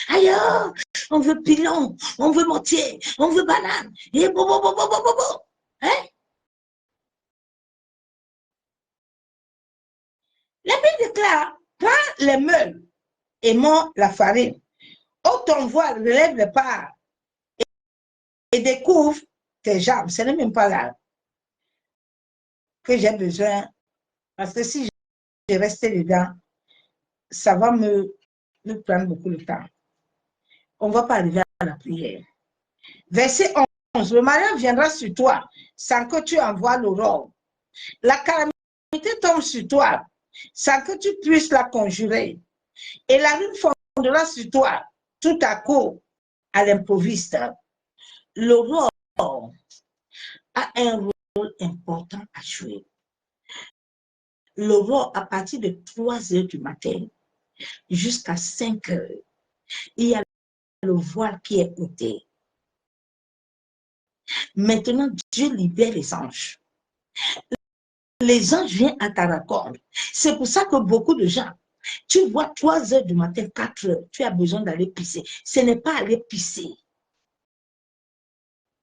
Ailleurs, on veut pilon, on veut mortier, on veut banane. Et bon, bon, bon, bon, bon, bon, bon. Hein? La Bible déclare, prends les meules et monte la farine. Ôte ton voile, relève les parts et découvre tes jambes. Ce n'est même pas là que j'ai besoin. Parce que si je restais dedans, ça va me prendre beaucoup de temps. On ne va pas arriver à la prière. Verset 11. Le malheur viendra sur toi sans que tu envoies l'aurore. La calamité tombe sur toi sans que tu puisses la conjurer. Et la ruine fondera sur toi tout à coup à l'improviste. L'aurore a un rôle important à jouer. L'aurore, à partir de 3 heures du matin jusqu'à 5 heures, il y a le voile qui est ôté. Maintenant, Dieu libère les anges. Les anges viennent à ta rencontre. C'est pour ça que beaucoup de gens, tu vois 3 heures du matin, 4 heures, tu as besoin d'aller pisser. Ce n'est pas aller pisser.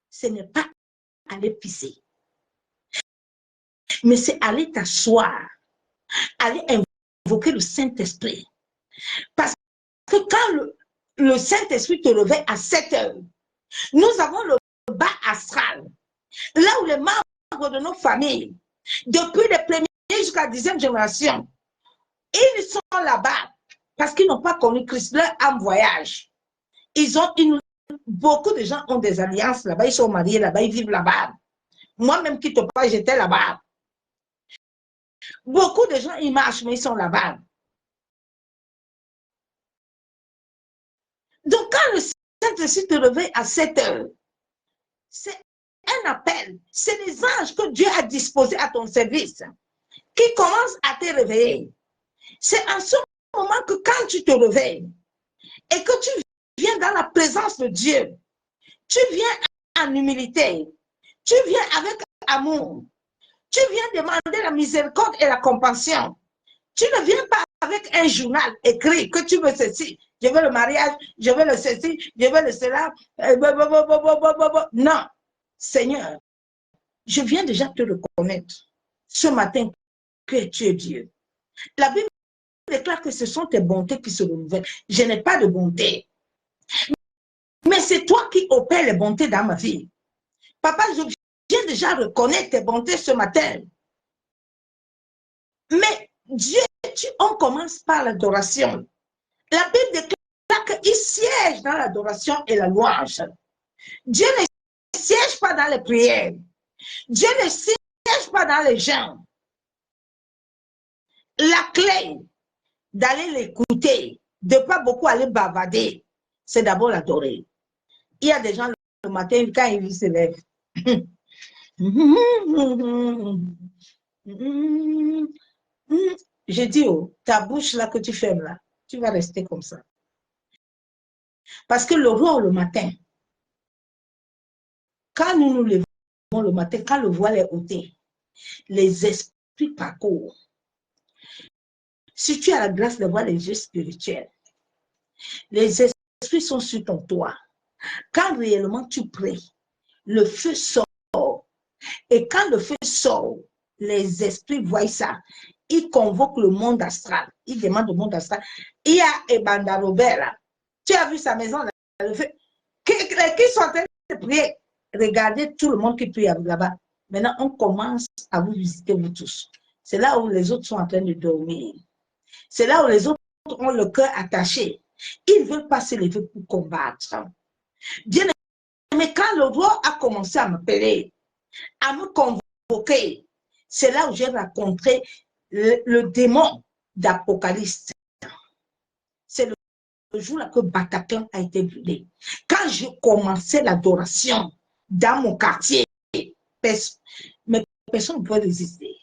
Ce n'est pas aller pisser. Mais c'est aller t'asseoir, aller invoquer le Saint-Esprit. Parce que quand le Saint-Esprit te réveille à 7 heures, nous avons le bas astral, là où les membres de nos familles, depuis les premières jusqu'à la 10e génération, ils sont là-bas parce qu'ils n'ont pas connu Christ, leur âme voyage. Beaucoup de gens ont des alliances là-bas, ils sont mariés là-bas, ils vivent là-bas. Moi-même qui te parle, j'étais là-bas. Beaucoup de gens, ils marchent, mais ils sont là-bas. Donc, quand le Saint-Esprit te réveille à 7 heures, c'est un appel. C'est les anges que Dieu a disposés à ton service qui commencent à te réveiller. C'est en ce moment que quand tu te réveilles et que tu viens dans la présence de Dieu, tu viens en humilité, tu viens avec amour, tu viens demander la miséricorde et la compassion. Tu ne viens pas avec un journal écrit que tu veux ceci, je veux le mariage, je veux le ceci, je veux le cela. Non, Seigneur, je viens déjà te reconnaître ce matin que tu es Dieu. La Bible déclare que ce sont tes bontés qui se renouvellent. Je n'ai pas de bonté. Mais c'est toi qui opères les bontés dans ma vie. Papa, je viens déjà reconnaître tes bontés ce matin. Mais Dieu, on commence par l'adoration. La Bible déclare qu'il siège dans l'adoration et la louange. Dieu ne siège pas dans les prières. Dieu ne siège pas dans les gens. La clé d'aller l'écouter, de ne pas beaucoup aller bavarder, c'est d'abord l'adorer. Il y a des gens le matin, quand ils se lèvent, je dis, oh, ta bouche là que tu fermes là, tu vas rester comme ça. Parce que l'aurore le matin, quand nous nous levons le matin, quand le voile est ôté, les esprits parcourent. Si tu as la grâce de voir les yeux spirituels, les esprits sont sur ton toit. Quand réellement tu pries, le feu sort. Et quand le feu sort, les esprits voient ça. Ils convoquent le monde astral. Ils demandent au monde astral. Il y a Ebanda Robert là. Tu as vu sa maison là, le feu. Qui sont en train de prier. Regardez tout le monde qui prie là-bas. Maintenant, on commence à vous visiter, vous tous. C'est là où les autres sont en train de dormir. C'est là où les autres ont le cœur attaché. Ils ne veulent pas se lever pour combattre. Bien aimé, quand le roi a commencé à m'appeler, à me convoquer, c'est là où j'ai rencontré le démon d'Apocalypse. C'est le jour-là que Bataclan a été brûlé. Quand je commençais l'adoration dans mon quartier, mais personne ne peut résister.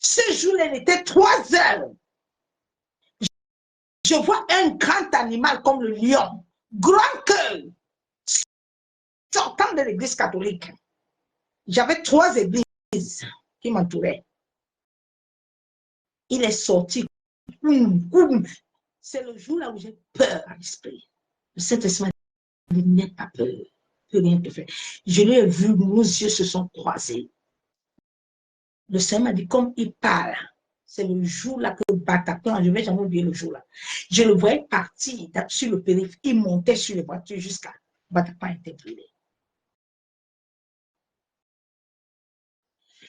Ce jour-là, il était 3 heures. Je vois un grand animal comme le lion, grand cœur, sortant de l'église catholique. J'avais 3 églises qui m'entouraient. Il est sorti. C'est le jour-là où j'ai peur à l'esprit. Le Saint-Esprit m'a dit, n'aie pas peur, peut rien te faire. Je l'ai vu, nos yeux se sont croisés. Le Seigneur m'a dit, comme il parle, c'est le jour-là que Bataclan, je ne vais jamais oublier le jour-là. Je le voyais partir sur le périph', il montait sur les voitures jusqu'à Bataclan était brûlé.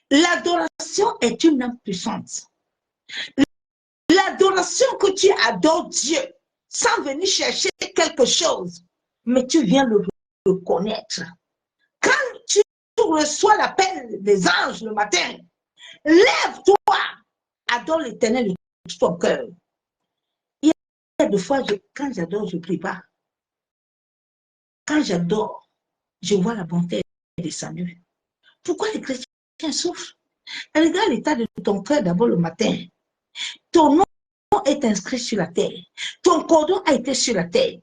L'adoration est une âme puissante. L'adoration que tu adores Dieu sans venir chercher quelque chose, mais tu viens le reconnaître. Quand tu reçois l'appel des anges le matin, lève-toi, adore l'Éternel de tout ton cœur. Il y a des fois, quand j'adore, je ne prie pas. Quand j'adore, je vois la bonté descendue. Pourquoi les chrétiens souffrent? Regarde l'état de ton cœur d'abord le matin. Ton nom est inscrit sur la terre. Ton cordon a été sur la terre.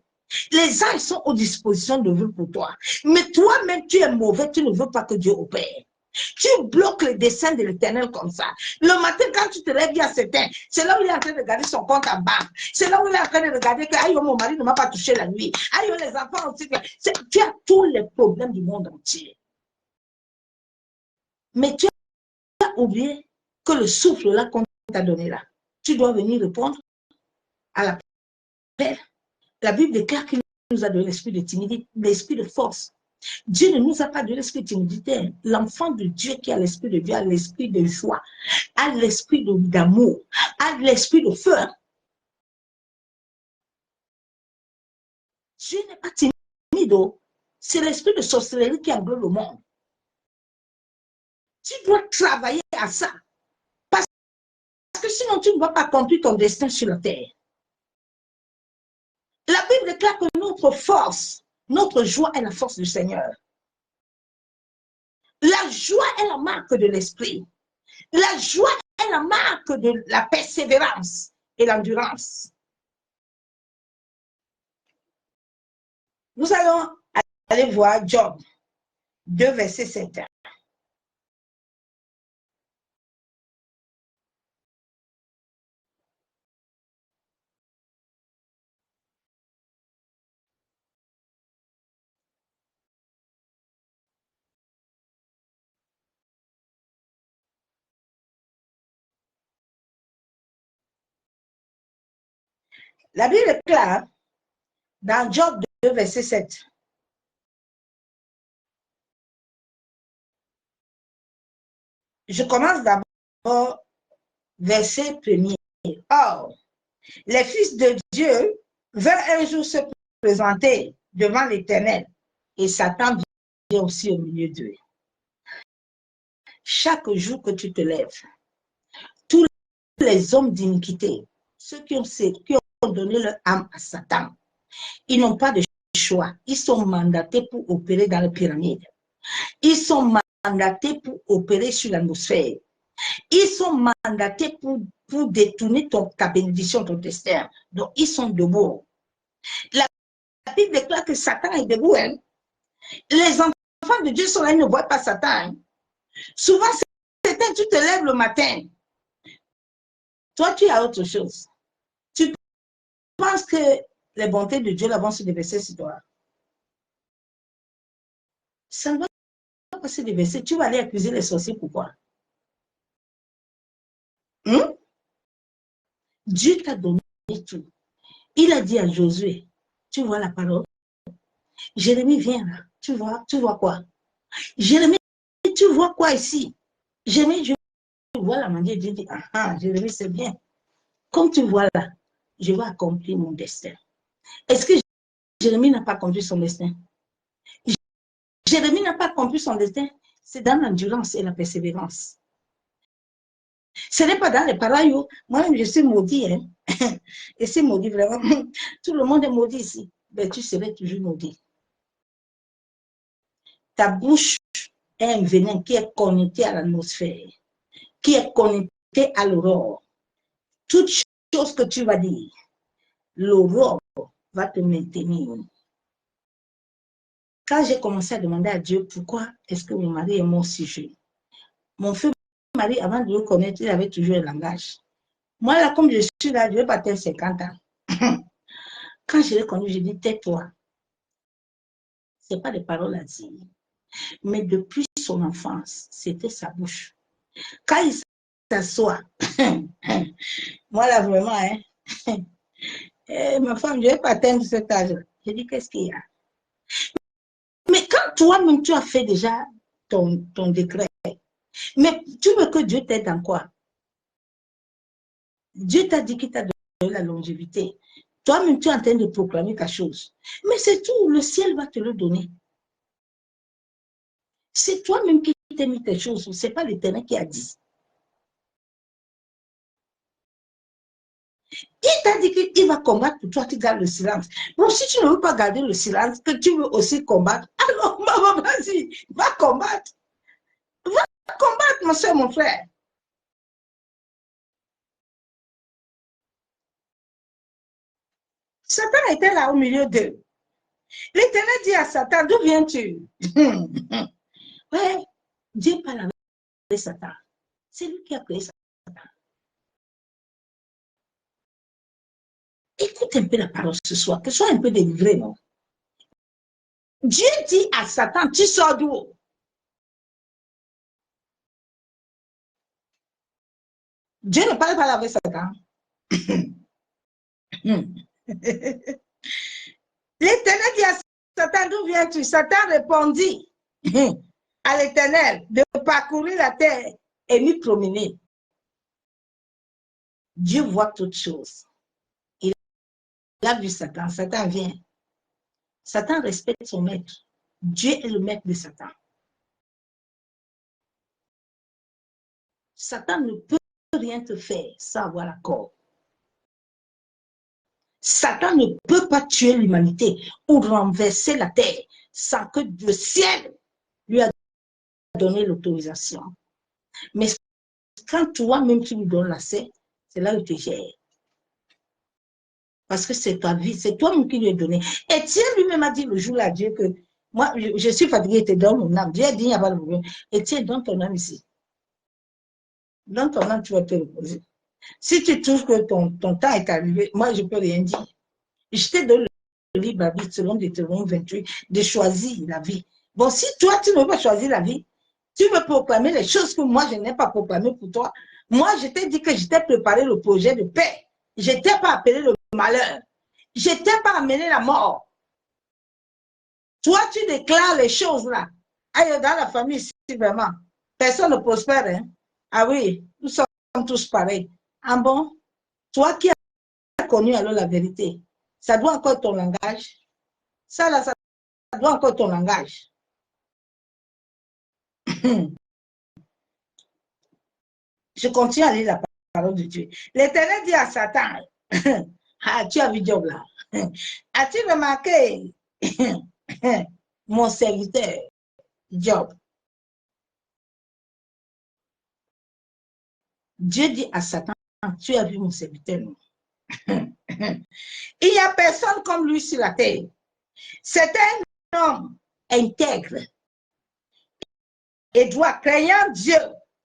Les anges sont aux dispositions de Dieu pour toi. Mais toi-même, tu es mauvais, tu ne veux pas que Dieu opère. Tu bloques le dessein de l'Éternel comme ça. Le matin, quand tu te lèves, il y a certains. C'est là où il est en train de regarder son compte en banque. C'est là où il est en train de regarder que aïe, mon mari ne m'a pas touché la nuit. Aïe, les enfants aussi. Tu as tous les problèmes du monde entier. Mais tu as oublié que le souffle là qu'on t'a donné là, tu dois venir répondre à l'appel. La Bible déclare qu'il nous a donné l'esprit de timidité, l'esprit de force. Dieu ne nous a pas donné l'esprit de timidité. L'enfant de Dieu qui a l'esprit de Dieu a l'esprit de joie, a l'esprit d'amour, a l'esprit de feu. Dieu n'est pas timide. C'est l'esprit de sorcellerie qui englobe le monde. Tu dois travailler à ça. Parce que sinon, tu ne vas pas accomplir ton destin sur la terre. La Bible déclare que notre force, notre joie est la force du Seigneur. La joie est la marque de l'esprit. La joie est la marque de la persévérance et l'endurance. Nous allons aller voir Job 2, verset 7. La Bible est claire dans Job 2, verset 7. Je commence d'abord verset 1er. Or, les fils de Dieu veulent un jour se présenter devant l'Éternel et Satan vient aussi au milieu d'eux. Chaque jour que tu te lèves, tous les hommes d'iniquité, ceux qui ont donné leur âme à Satan, ils n'ont pas de choix. Ils sont mandatés pour opérer dans les pyramides. Ils sont mandatés pour opérer sur l'atmosphère. Ils sont mandatés pour détourner ta bénédiction, ton destin. Donc, ils sont debout. La Bible déclare que Satan est debout. Hein? Les enfants de Dieu sont là, ils ne voient pas Satan. Hein? Souvent, tu te lèves le matin. Toi, tu as autre chose. Tu penses que les bontés de Dieu là vont se déverser sur toi. Ça ne va pas se déverser. Tu vas aller accuser les sorciers. Pourquoi? Dieu t'a donné tout. Il a dit à Josué, tu vois la parole? Jérémie, viens là. Tu vois quoi? Jérémie, tu vois quoi ici? Jérémie, je vois la manière. Dieu dit, ah, Jérémie, c'est bien. Comme tu vois là, je vais accomplir mon destin. Est-ce que Jérémie n'a pas accompli son destin? Jérémie n'a pas accompli son destin. C'est dans l'endurance et la persévérance. Ce n'est pas dans les paroles. Moi-même, je suis maudit. Hein? Et c'est maudit vraiment. Tout le monde est maudit ici. Mais tu serais toujours maudit. Ta bouche est un venin qui est connecté à l'atmosphère, qui est connecté à l'aurore. Toute chose que tu vas dire, l'aurore va te maintenir. Quand j'ai commencé à demander à Dieu pourquoi est-ce que mon mari est mort si jeune, mon feu mari, avant de le connaître, il avait toujours un langage. Moi, là, comme je suis là, je vais pas atteindre 50 ans. Quand je l'ai connu, j'ai dit, tais-toi. Ce n'est pas des paroles à dire. Mais depuis son enfance, c'était sa bouche. Quand il s'assoit, moi là vraiment, ma femme, je ne vais pas atteindre cet âge. Je dis, qu'est-ce qu'il y a? Mais quand toi-même, tu as fait déjà ton décret, mais tu veux que Dieu t'aide en quoi? Dieu t'a dit qu'il t'a donné la longévité. Toi-même, tu es en train de proclamer ta chose. Mais c'est tout, le ciel va te le donner. C'est toi-même qui t'as mis tes choses, ce n'est pas l'Éternel qui a dit. Il t'a dit qu'il va combattre pour toi, tu gardes le silence. Bon, si tu ne veux pas garder le silence, que tu veux aussi combattre, alors, maman, vas-y, va combattre. Va combattre, ma soeur, mon frère. Satan était là au milieu d'eux. L'Éternel dit à Satan, d'où viens-tu? Ouais, Dieu parle avec Satan. C'est lui qui a créé Satan. Écoute un peu la parole ce soir, que soit un peu délivré, non? Dieu dit à Satan, tu sors d'où? Dieu ne parle pas avec Satan. L'Éternel dit à Satan, d'où viens-tu? Satan répondit à l'Éternel de parcourir la terre et m'y promener. Dieu voit toutes choses. Il a vu Satan. Satan vient. Satan respecte son maître. Dieu est le maître de Satan. Satan ne peut rien te faire sans avoir l'accord. Satan ne peut pas tuer l'humanité ou renverser la terre sans que le ciel lui a donné l'autorisation. Mais quand toi-même tu lui donnes l'accès, c'est là où tu gères. Parce que c'est ta vie, c'est toi-même qui lui as donné. Étienne lui-même a dit le jour-là à Dieu que moi, je suis fatigué, il te donne mon âme. Dieu a dit, il n'y a pas de problème. Étienne, donne ton âme ici. Donne ton âme, tu vas te reposer. Si tu trouves que ton temps est arrivé, moi, je ne peux rien dire. Je t'ai donné le libre arbitre selon Deutéronome 28 de choisir la vie. Bon, si toi, tu ne veux pas choisir la vie, tu veux proclamer les choses que moi, je n'ai pas proclamées pour toi. Moi, je t'ai dit que je t'ai préparé le projet de paix. Je ne t'ai pas appelé le malheur. Je ne t'ai pas amené la mort. Toi, tu déclares les choses là. Aïe, dans la famille, si vraiment, personne ne prospère. Hein? Ah oui, nous sommes tous pareils. Ah bon? Toi qui as connu alors la vérité, ça doit encore ton langage. Ça là, ça doit encore ton langage. Je continue à lire la parole de Dieu. L'Éternel dit à Satan, ah, tu as vu Job là. As-tu remarqué mon serviteur Job? Dieu dit à Satan, tu as vu mon serviteur. Il n'y a personne comme lui sur la terre. C'est un homme intègre et droit, craignant Dieu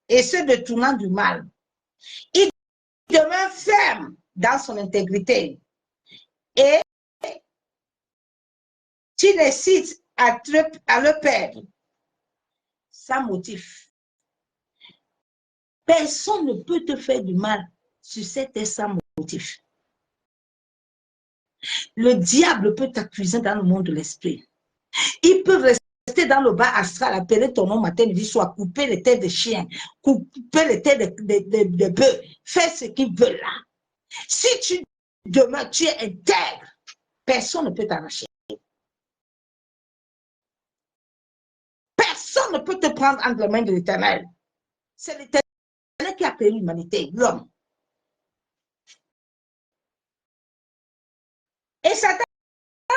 et se détournant du mal. Il demeure ferme dans son intégrité et tu n'hésites à le perdre sans motif. Personne ne peut te faire du mal sur cette terre sans motif. Le diable peut t'accuser dans le monde de l'esprit. Il peut rester dans le bas astral, appeler ton nom matin, midi, soir, couper les têtes de chiens, couper les têtes de bœufs, faire ce qu'il veut là. Si tu demeures, tu es intègre, personne ne peut t'arracher. Personne ne peut te prendre entre les mains de l'Éternel. C'est l'Éternel qui a créé l'humanité, l'homme. Et Satan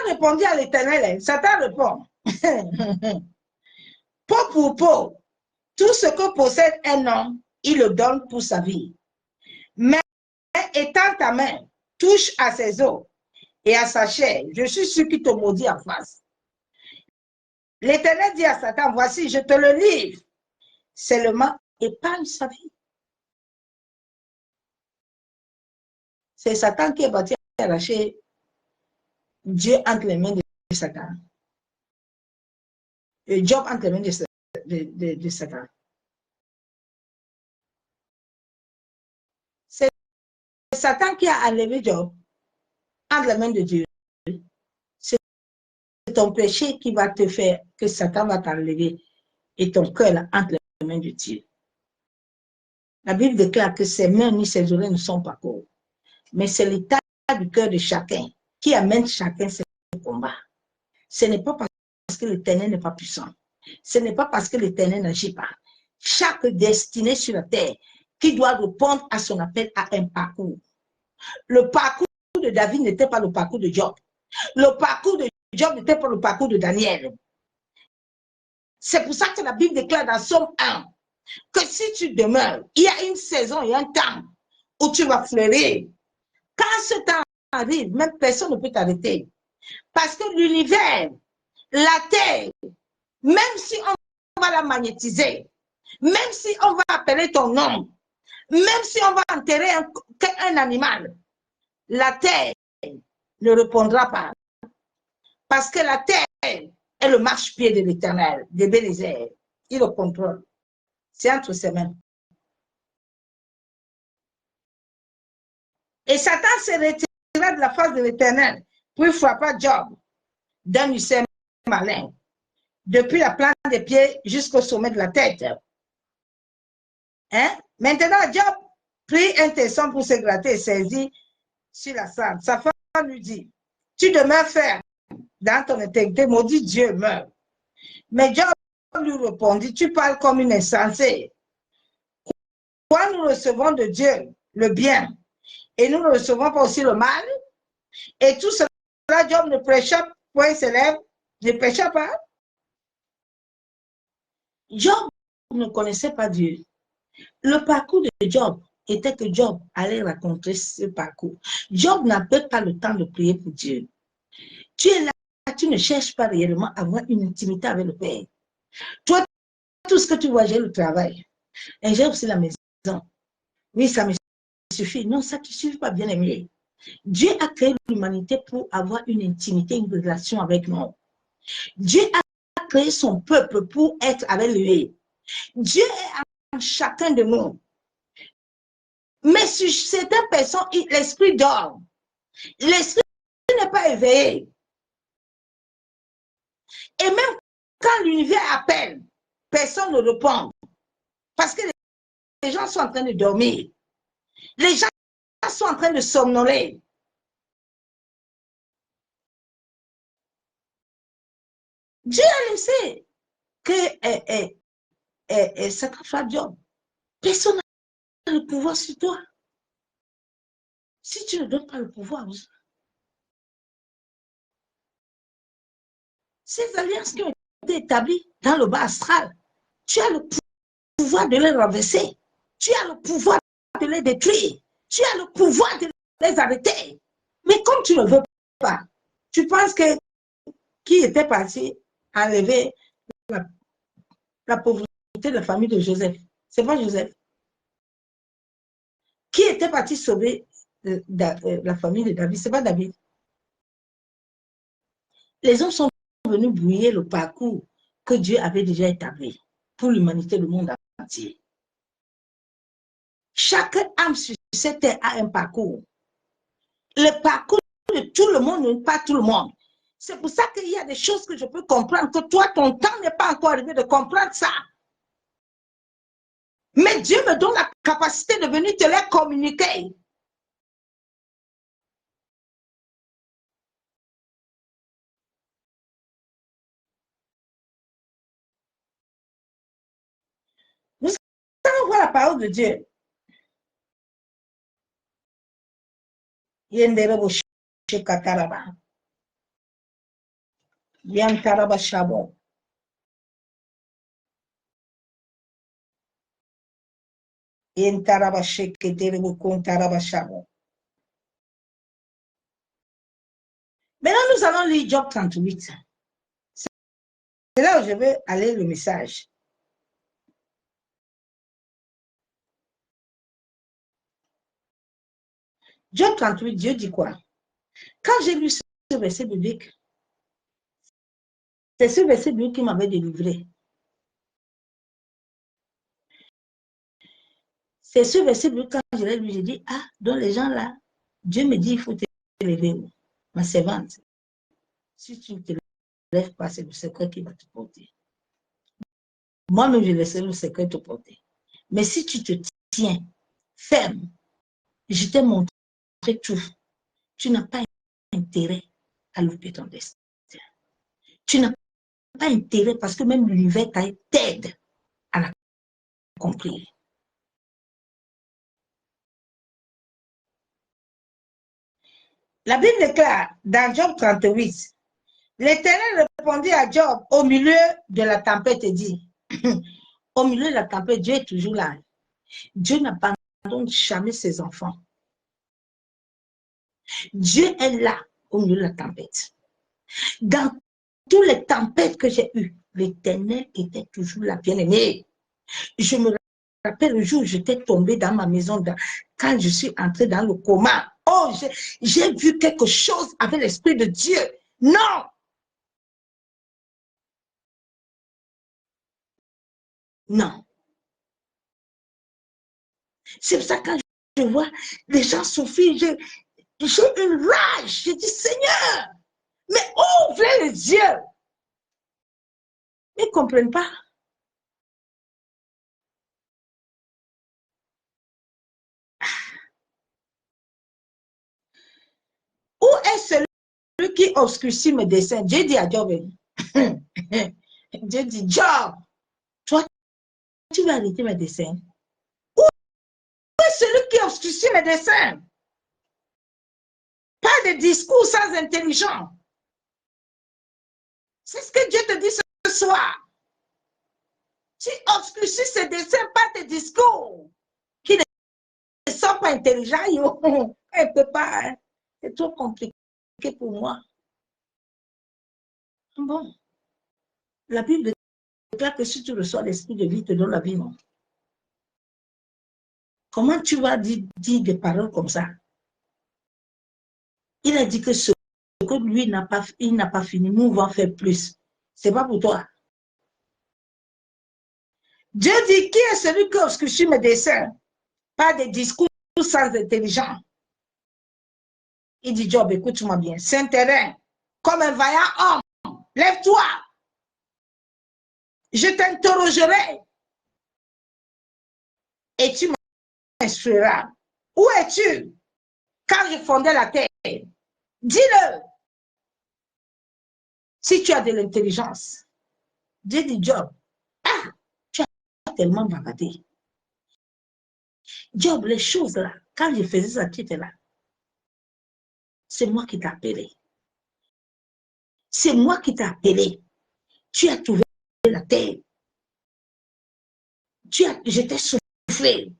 répondit à l'Éternel. Satan répond, peau pour peau, tout ce que possède un homme, il le donne pour sa vie. Mais étends ta main, touche à ses os et à sa chair. Je suis sûr qu'il te maudit en face. L'Éternel dit à Satan, voici, je te le livre. Seulement, épargne sa vie. C'est Satan qui est parti arracher Dieu entre les mains de Satan. Et Job entre les mains de Satan. C'est Satan qui a enlevé Job entre les mains de Dieu. C'est ton péché qui va te faire que Satan va t'enlever et ton cœur entre les mains de Dieu. La Bible déclare que ses mains ni ses oreilles ne sont pas courtes. Mais c'est l'état du cœur de chacun qui amène chacun ses combats. Ce n'est pas parce que l'Éternel n'est pas puissant. Ce n'est pas parce que l'Éternel n'agit pas. Chaque destinée sur la terre qui doit répondre à son appel a un parcours. Le parcours de David n'était pas le parcours de Job. Le parcours de Job n'était pas le parcours de Daniel. C'est pour ça que la Bible déclare dans Somme 1 que si tu demeures, il y a une saison et un temps où tu vas fleurir. Quand ce temps arrive, même personne ne peut t'arrêter. Parce que l'univers, la terre, même si on va la magnétiser, même si on va appeler ton nom, même si on va enterrer un animal, la terre ne répondra pas. Parce que la terre est le marchepied de l'Éternel, de Bénézer. Il le contrôle. C'est entre ses mains. Et Satan se retira de la face de l'Éternel, puis frappa Job d'un lucère malin, depuis la plante des pieds jusqu'au sommet de la tête. Hein? Maintenant, Job prit un tesson pour se gratter et saisit sur la salle. Sa femme lui dit, tu demeures ferme dans ton intégrité, maudit Dieu meurt. Mais Job lui répondit, tu parles comme une insensée. Quoi nous recevons de Dieu le bien et nous ne recevons pas aussi le mal? Et tout cela, Job ne prêcha point ses lèvres, ne prêcha pas. Job ne connaissait pas Dieu. Le parcours de Job était que Job allait raconter ce parcours. Job n'avait pas le temps de prier pour Dieu. Tu es là, tu ne cherches pas réellement à avoir une intimité avec le Père. Toi, tout ce que tu vois, j'ai le travail. Et j'ai aussi la maison. Oui, ça me suffit. Non, ça ne te suffit pas, bien aimé. Dieu a créé l'humanité pour avoir une intimité, une relation avec nous. Dieu a créé son peuple pour être avec lui. Dieu est en chacun de nous. Mais sur certaines personnes, l'esprit dort. L'esprit n'est pas éveillé. Et même quand l'univers appelle, personne ne répond. Parce que les gens sont en train de dormir. Les gens sont en train de somnoler. Dieu a laissé que Satan fasse Job. Personne n'a le pouvoir sur toi. Si tu ne donnes pas le pouvoir, ces alliances qui ont été établies dans le bas astral, tu as le pouvoir de les renverser. Tu as le pouvoir de les détruire. Tu as le pouvoir de les arrêter. Mais comme tu ne veux pas, tu penses que qui était parti enlever la pauvreté de la famille de Joseph? C'est pas Joseph. Qui était parti sauver la famille de David? C'est pas David. Les hommes sont venus brouiller le parcours que Dieu avait déjà établi pour l'humanité, le monde entier. Chaque âme sur cette terre a un parcours. Le parcours de tout le monde n'est pas tout le monde. C'est pour ça qu'il y a des choses que je peux comprendre, que toi, ton temps n'est pas encore arrivé de comprendre ça. Mais Dieu me donne la capacité de venir te les communiquer. Nous allons voir la parole de Dieu. Yenderebo shekataraba. Yantaraba shabo. Maintenant, nous allons lire Job 38. C'est là où je vais aller le message. Job 38, Dieu dit quoi? Quand j'ai lu ce verset biblique, c'est ce verset biblique qui m'avait délivré. C'est ce verset biblique, quand je l'ai lu, j'ai dit, ah, donc les gens là, Dieu me dit, il faut t'élever. Ma servante, si tu ne te lèves pas, c'est le secret qui va te porter. Moi-même, je laisserai le secret te porter. Mais si tu te tiens ferme, je t'ai montré tout, tu n'as pas intérêt à louper ton destin. Tu n'as pas intérêt parce que même l'univers t'aide à l'accomplir. La Bible déclare dans Job 38, l'Éternel répondit à Job au milieu de la tempête et dit, au milieu de la tempête, Dieu est toujours là. Dieu n'abandonne jamais ses enfants. Dieu est là au milieu de la tempête. Dans toutes les tempêtes que j'ai eues, l'Éternel était toujours là, bien-aimé. Je me rappelle le jour où j'étais tombée dans ma maison, quand je suis entrée dans le coma. Oh, j'ai vu quelque chose avec l'Esprit de Dieu. Non! Non. C'est pour ça que quand je vois les gens souffrir, j'ai une rage. Je dis, Seigneur, mais ouvre les yeux. Ils ne comprennent pas. Où est celui qui obscurcit mes desseins? Dieu dit à Job, Dieu dit, Job, toi, tu vas arrêter mes desseins. Où est celui qui obscurcit mes desseins? Pas de discours sans intelligence. C'est ce que Dieu te dit ce soir. Tu obscurcis ses desseins par tes discours qui ne sont pas intelligents. Elle ne peut pas. Hein. C'est trop compliqué pour moi. Bon. La Bible déclare que si tu reçois l'esprit de vie, te donne la vie, non? Comment tu vas dire des paroles comme ça? Il a dit que ce que lui n'a pas fini, nous allons faire plus. Ce n'est pas pour toi. Dieu dit, qui est celui qui obscurcit mes desseins? Pas des discours sans intelligence. Il dit, Job, écoute-moi bien, c'est un terrain, comme un vaillant homme, lève-toi. Je t'interrogerai et tu m'instruiras. Où es-tu quand je fondais la terre? Dis-le. Si tu as de l'intelligence. Dieu dit, Job, ah, tu as tellement bavardé. Job, les choses là, quand je faisais ça, tu étais là. C'est moi qui t'ai appelé. C'est moi qui t'ai appelé. Tu as trouvé la terre. J'étais soufflé.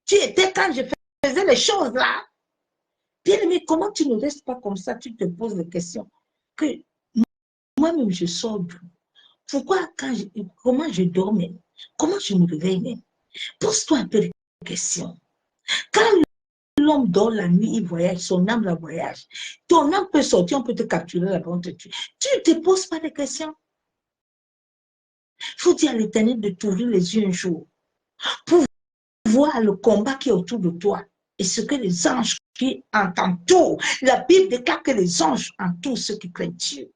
Tu étais quand je faisais les choses là. Bien-aimé, comment tu ne restes pas comme ça? Tu te poses des questions. Que moi-même, je sors d'où? Pourquoi, comment je dormais? Comment je me réveille même? Pose-toi un peu de questions. Quand l'homme dort la nuit, il voyage, son âme la voyage. Ton âme peut sortir, on peut te capturer là-bas, on te tue. Tu ne te poses pas de questions. Il faut dire à l'Éternel de t'ouvrir les yeux un jour pour voir le combat qui est autour de toi et ce que les anges qui entourent. La Bible déclare que les anges entourent ceux qui craignent Dieu.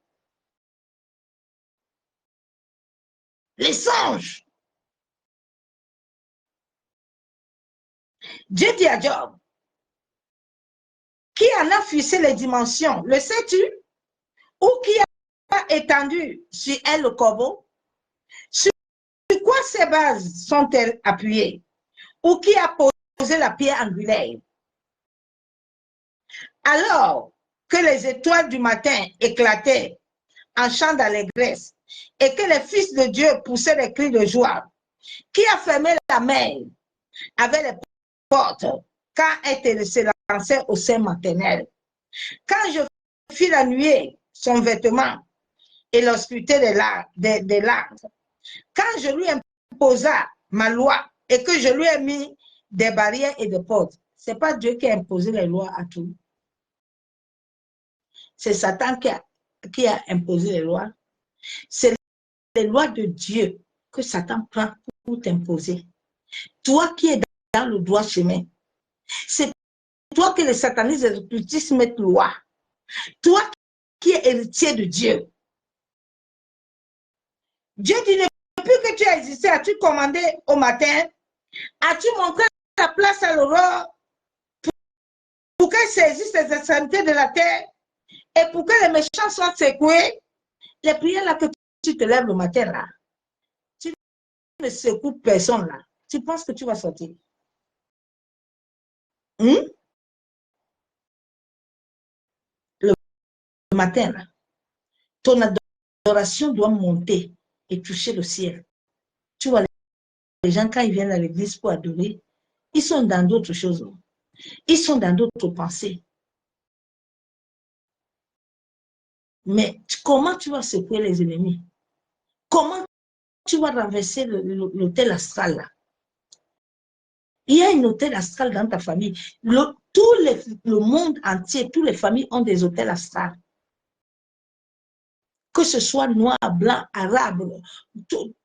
Les anges. Dieu dit à Job, qui en a fixé les dimensions, le sais-tu? Ou qui a étendu sur elle le corbeau? Sur quoi ces bases sont-elles appuyées? Ou qui a posé la pierre angulaire? Alors que les étoiles du matin éclataient en chant d'allégresse et que les fils de Dieu poussaient des cris de joie, qui a fermé la mer avec les portes quand elle se lançait au sein maternel. Quand je fis la nuée son vêtement et l'obscurité des larmes, quand je lui imposa ma loi et que je lui ai mis des barrières et des portes, ce n'est pas Dieu qui a imposé les lois à tout. C'est Satan qui a imposé les lois. C'est les lois de Dieu que Satan prend pour t'imposer. Toi qui es dans le droit chemin, c'est toi que les satanistes et les occultistes mettent loi. Toi qui es héritier de Dieu. Dieu dit, depuis que tu as existé, as-tu commandé au matin? As-tu montré la place à l'aurore pour qu'elle saisisse les extrémités de la terre et pour que les méchants soient secoués? Les prières là que tu te lèves le matin là, tu ne secoues personne là. Tu penses que tu vas sortir? Le matin là, ton adoration doit monter et toucher le ciel. Tu vois, les gens quand ils viennent à l'église pour adorer, ils sont dans d'autres choses. Ils sont dans d'autres pensées. Mais comment tu vas secouer les ennemis? Comment tu vas renverser l'hôtel astral là? Il y a un hôtel astral dans ta famille. Le monde entier, toutes les familles ont des hôtels astrales. Que ce soit noir, blanc, arabe, tout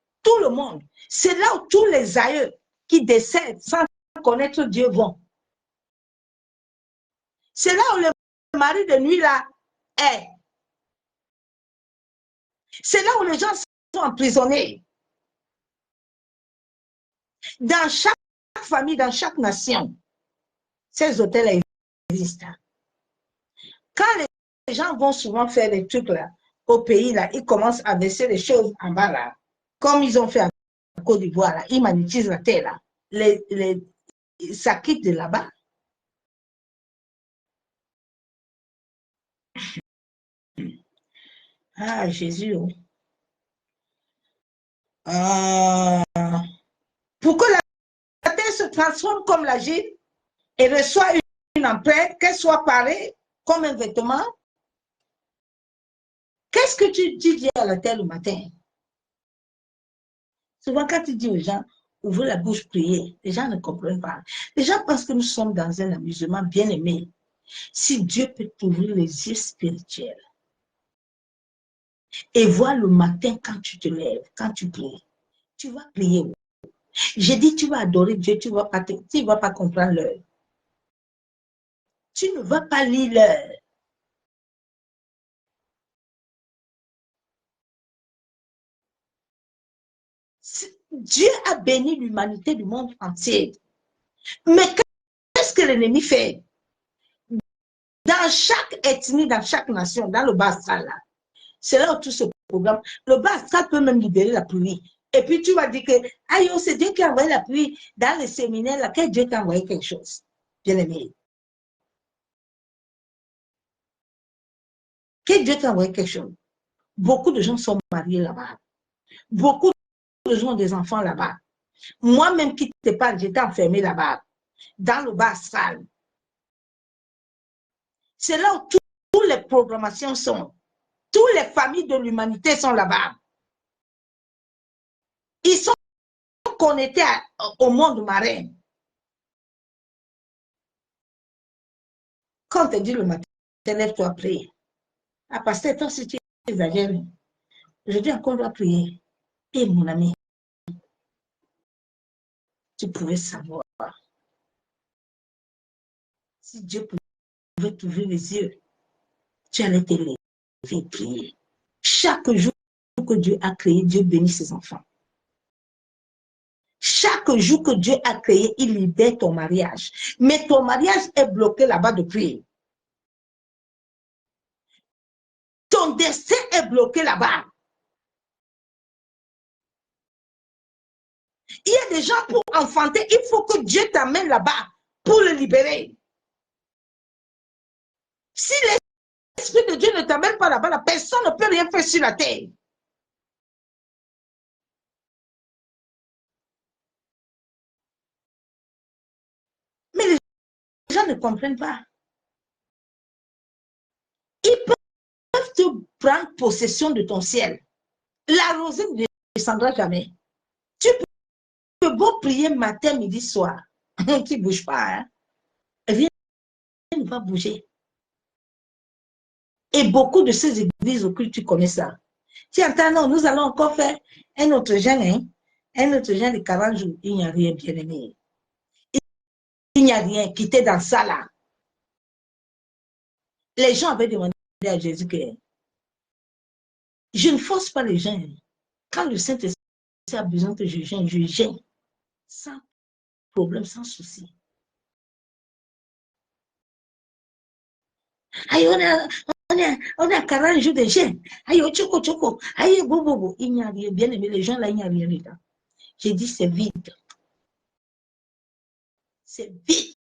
le monde. C'est là où tous les aïeux qui décèdent sans connaître Dieu vont. C'est là où le mari de nuit là est. C'est là où les gens sont emprisonnés. Dans chaque famille, dans chaque nation, ces hôtels existent. Quand les gens vont souvent faire des trucs là, au pays là, ils commencent à verser les choses en bas là, comme ils ont fait en Côte d'Ivoire là, ils magnétisent la terre là, ça quitte de là-bas. Ah, Jésus. Pour que la terre se transforme comme l'argile et reçoit une empreinte, qu'elle soit parée comme un vêtement. Qu'est-ce que tu dis à la terre le matin? Souvent, quand tu dis aux gens, ouvrez la bouche, priez, les gens ne comprennent pas. Les gens pensent que nous sommes dans un amusement bien aimé. Si Dieu peut t'ouvrir les yeux spirituels et voir le matin quand tu te lèves, quand tu pries, tu vas prier. J'ai dit, tu vas adorer Dieu, tu ne vas pas comprendre l'heure. Tu ne vas pas lire l'heure. Dieu a béni l'humanité du monde entier. Mais qu'est-ce que l'ennemi fait? Dans chaque ethnie, dans chaque nation, dans le bas astral, c'est là où tout ce programme, le bas astral peut même libérer la pluie. Et puis tu vas dire que, aïe, c'est Dieu qui a envoyé la pluie dans les séminaires, là, que Dieu t'a envoyé quelque chose. Bien aimé. Que Dieu t'a envoyé quelque chose. Beaucoup de gens sont mariés là-bas. Beaucoup de gens ont des enfants là-bas. Moi-même qui t'ai pas, j'étais enfermée là-bas, dans le bas astral. C'est là où toutes les programmations sont. Toutes les familles de l'humanité sont là-bas. Ils sont connectés au monde marin. Quand on te dit le matin, lève-toi prier. Ah, pasteur, toi, si tu exagères, je dis encore, on doit prier. Et mon ami, tu pouvais savoir. Si Dieu pouvait t'ouvrir les yeux, tu allais te lever et prier. Chaque jour que Dieu a créé, Dieu bénit ses enfants. Chaque jour que Dieu a créé, il libère ton mariage. Mais ton mariage est bloqué là-bas depuis. Ton destin est bloqué là-bas. Il y a des gens pour enfanter, il faut que Dieu t'amène là-bas pour le libérer. Si l'Esprit de Dieu ne t'amène pas là-bas, personne ne peut rien faire sur la terre. gens ne comprennent pas. Ils peuvent te prendre possession de ton ciel. La rosée ne descendra jamais. Tu peux beau prier matin, midi, soir. Tu ne bouges pas. Hein? Rien ne va bouger. Et beaucoup de ces églises occultes, tu connais ça. Tu entends, non, nous allons encore faire un autre jeûne, hein? Un autre jeûne de 40 jours. Il n'y a rien, bien aimé. Il n'y a rien. Quittez dans ça là. Les gens avaient demandé à Jésus que je ne force pas les gens. Quand le Saint-Esprit a besoin que je gêne sans problème, sans souci. Aïe, on a 40 jours de jeûne. Aïe, choco. Aïe, bobo. Il n'y a rien. Bien aimé, les gens là, il n'y a rien dedans. J'ai dit, c'est vide. C'est vide.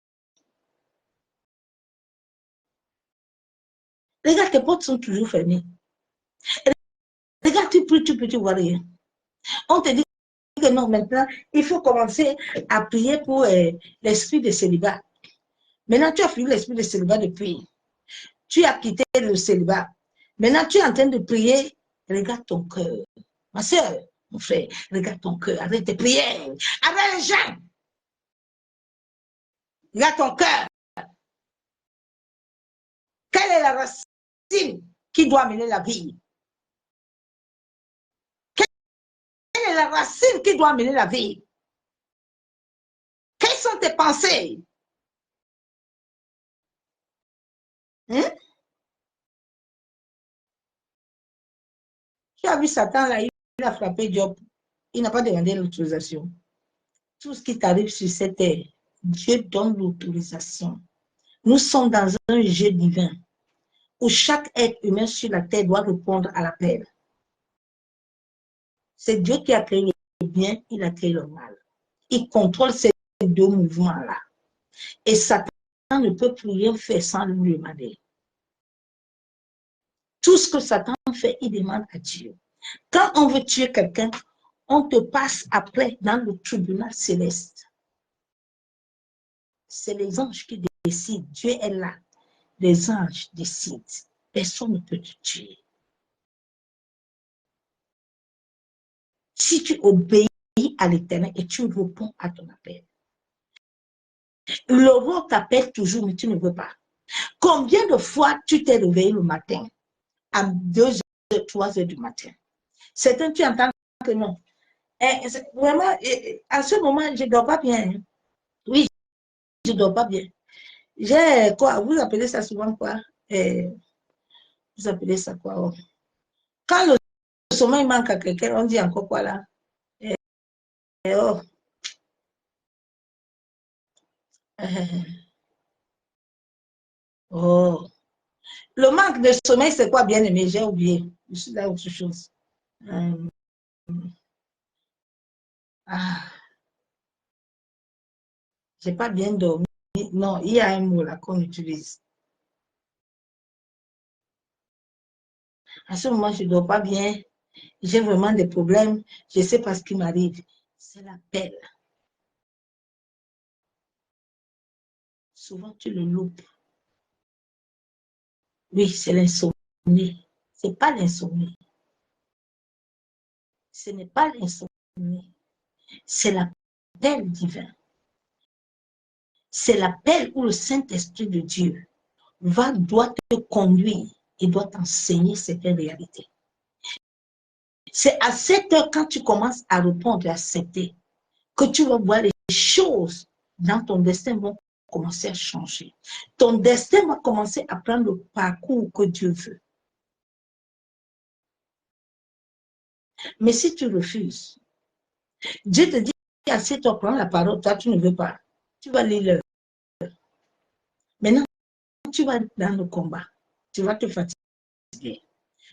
Regarde, tes portes sont toujours fermées. Regarde, tu peux voir rien. On te dit que non, maintenant, il faut commencer à prier pour l'esprit de célibat. Maintenant, tu as fini l'esprit de célibat depuis. Tu as quitté le célibat. Maintenant, tu es en train de prier. Regarde ton cœur. Ma soeur, mon frère, regarde ton cœur. Arrête de prier. Arrête les gens. Regarde ton cœur. Quelle est la racine qui doit mener la vie? Quelle est la racine qui doit mener la vie? Quelles sont tes pensées? Hein? Tu as vu Satan là, il a frappé Job. Il n'a pas demandé l'autorisation. Tout ce qui t'arrive sur cette terre, Dieu donne l'autorisation. Nous sommes dans un jeu divin où chaque être humain sur la terre doit répondre à l'appel. C'est Dieu qui a créé le bien, il a créé le mal. Il contrôle ces deux mouvements-là. Et Satan ne peut plus rien faire sans lui demander. Tout ce que Satan fait, il demande à Dieu. Quand on veut tuer quelqu'un, on te passe après dans le tribunal céleste. C'est les anges qui décident. Dieu est là. Les anges décident. Personne ne peut te tuer. Si tu obéis à l'Éternel et tu réponds à ton appel. Le roi t'appelle toujours, mais tu ne veux pas. Combien de fois tu t'es réveillé le matin à 2h, 3h du matin? Certains, tu entends que non. Vraiment, à ce moment, je ne dors pas bien. Oui, je ne dors pas bien. J'ai quoi? Vous appelez ça souvent quoi? Vous appelez ça quoi? Quand le sommeil manque à quelqu'un, on dit encore quoi là? Oh. Oh. Le manque de sommeil, c'est quoi, bien aimé? J'ai oublié. Je suis là autre chose. J'ai pas bien dormi. Non, il y a un mot là qu'on utilise. À ce moment, je ne dors pas bien. J'ai vraiment des problèmes. Je ne sais pas ce qui m'arrive. C'est l'appel. Souvent, tu le loupes. Oui, c'est l'insomnie. Ce n'est pas l'insomnie. Ce n'est pas l'insomnie. C'est l'appel divin. C'est l'appel où le Saint-Esprit de Dieu doit te conduire et doit t'enseigner certaines réalités. C'est à cette heure, quand tu commences à répondre et à accepter, que tu vas voir les choses dans ton destin vont commencer à changer. Ton destin va commencer à prendre le parcours que Dieu veut. Mais si tu refuses, Dieu te dit, assez toi prends la parole, toi tu ne veux pas. Tu vas lire l'heure. Maintenant, tu vas dans le combat. Tu vas te fatiguer.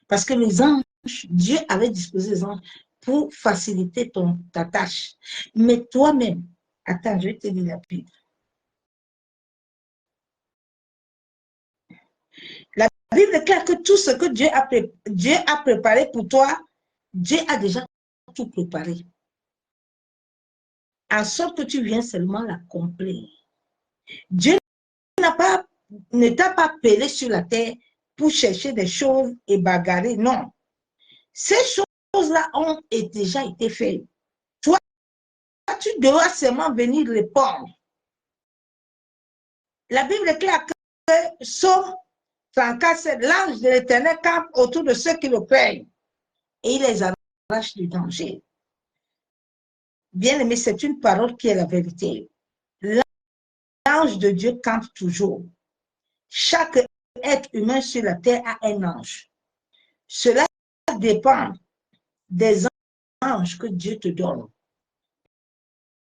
Parce que les anges, Dieu avait disposé les anges pour faciliter ta tâche. Mais toi-même, attends, je vais te dire la Bible. La Bible déclare que tout ce que Dieu a préparé pour toi, Dieu a déjà tout préparé. En sorte que tu viens seulement l'accomplir. Dieu ne t'a pas appelé sur la terre pour chercher des choses et bagarrer, non. Ces choses-là ont déjà été faites. Toi, tu dois seulement venir répondre. La Bible est claire que Somme 34, c'est l'ange de l'Éternel campe autour de ceux qui le craignent et il les arrache du danger. Bien aimé, c'est une parole qui est la vérité. L'ange de Dieu campe toujours. Chaque être humain sur la terre a un ange. Cela dépend des anges que Dieu te donne.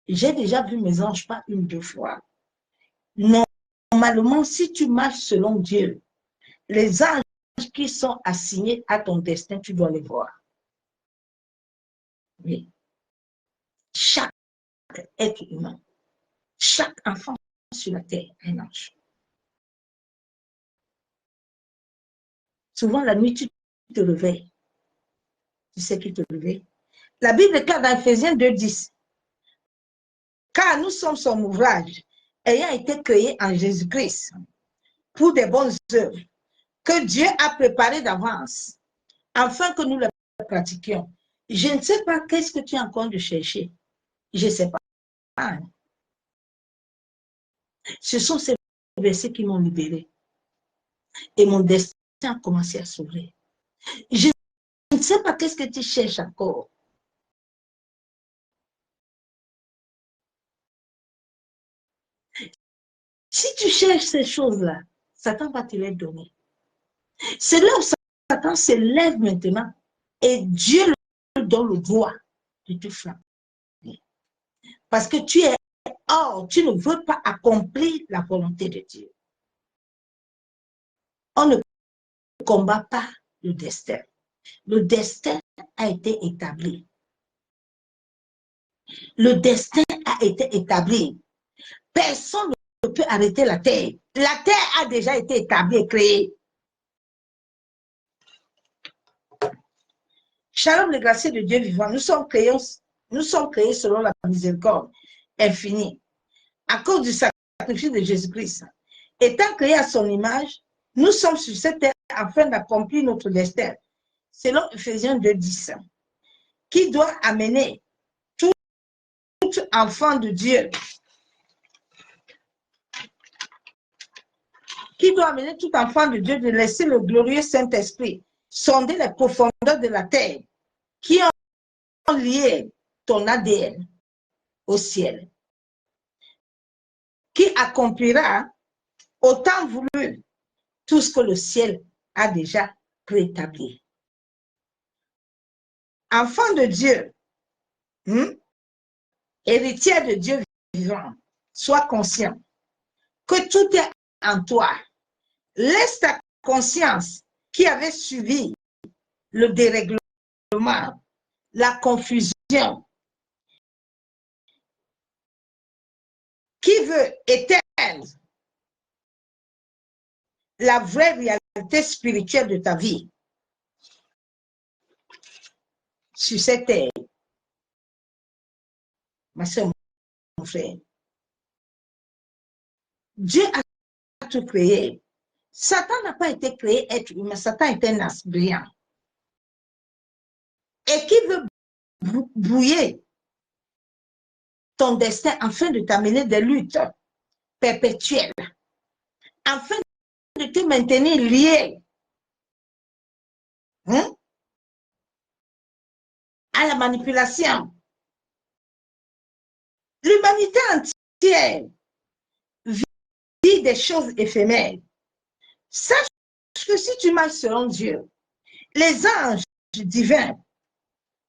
J'ai déjà vu mes anges pas une, deux fois. Normalement, si tu marches selon Dieu, les anges qui sont assignés à ton destin, tu dois les voir. Oui. Chaque être humain, chaque enfant sur la terre, un ange. Souvent, la nuit, tu te réveilles. Tu sais qui te réveille. La Bible déclare dans Ephésiens 2:10, car nous sommes son ouvrage, ayant été créés en Jésus-Christ pour des bonnes œuvres que Dieu a préparées d'avance, afin que nous les pratiquions. Je ne sais pas qu'est-ce que tu es en train de chercher. Je ne sais pas. Ce sont ces versets qui m'ont libéré. Et mon destin a commencé à s'ouvrir. Je ne sais pas qu'est-ce que tu cherches encore. Si tu cherches ces choses-là, Satan va te les donner. C'est là où Satan se lève maintenant et Dieu lui donne le droit de te frapper. Parce que tu es hors, tu ne veux pas accomplir la volonté de Dieu. On ne combat pas le destin. Le destin a été établi. Le destin a été établi. Personne ne peut arrêter la terre. La terre a déjà été établie et créée. Shalom, les gracieux de Dieu vivant, nous sommes créés selon la miséricorde infinie. À cause du sacrifice de Jésus-Christ. Étant créés à son image, nous sommes sur cette terre afin d'accomplir notre destin. Selon Ephésiens 2:10, qui doit amener tout enfant de Dieu, de laisser le glorieux Saint-Esprit sonder les profondeurs de la terre qui ont lié ton ADN au ciel, qui accomplira au temps voulu tout ce que le ciel a déjà préétabli. Enfant de Dieu, héritier de Dieu vivant, sois conscient que tout est en toi. Laisse ta conscience qui avait suivi le dérèglement, la confusion, qui veut éteindre la vraie réalité spirituelle de ta vie sur cette terre. Ma soeur, mon frère, Dieu a tout créé. Satan n'a pas été créé être humain, Satan est un as brillant. Et qui veut brouiller ton destin afin de t'amener des luttes perpétuelles, afin de te maintenir lié à la manipulation. L'humanité entière vit des choses éphémères. Sache que si tu marches selon Dieu, les anges divins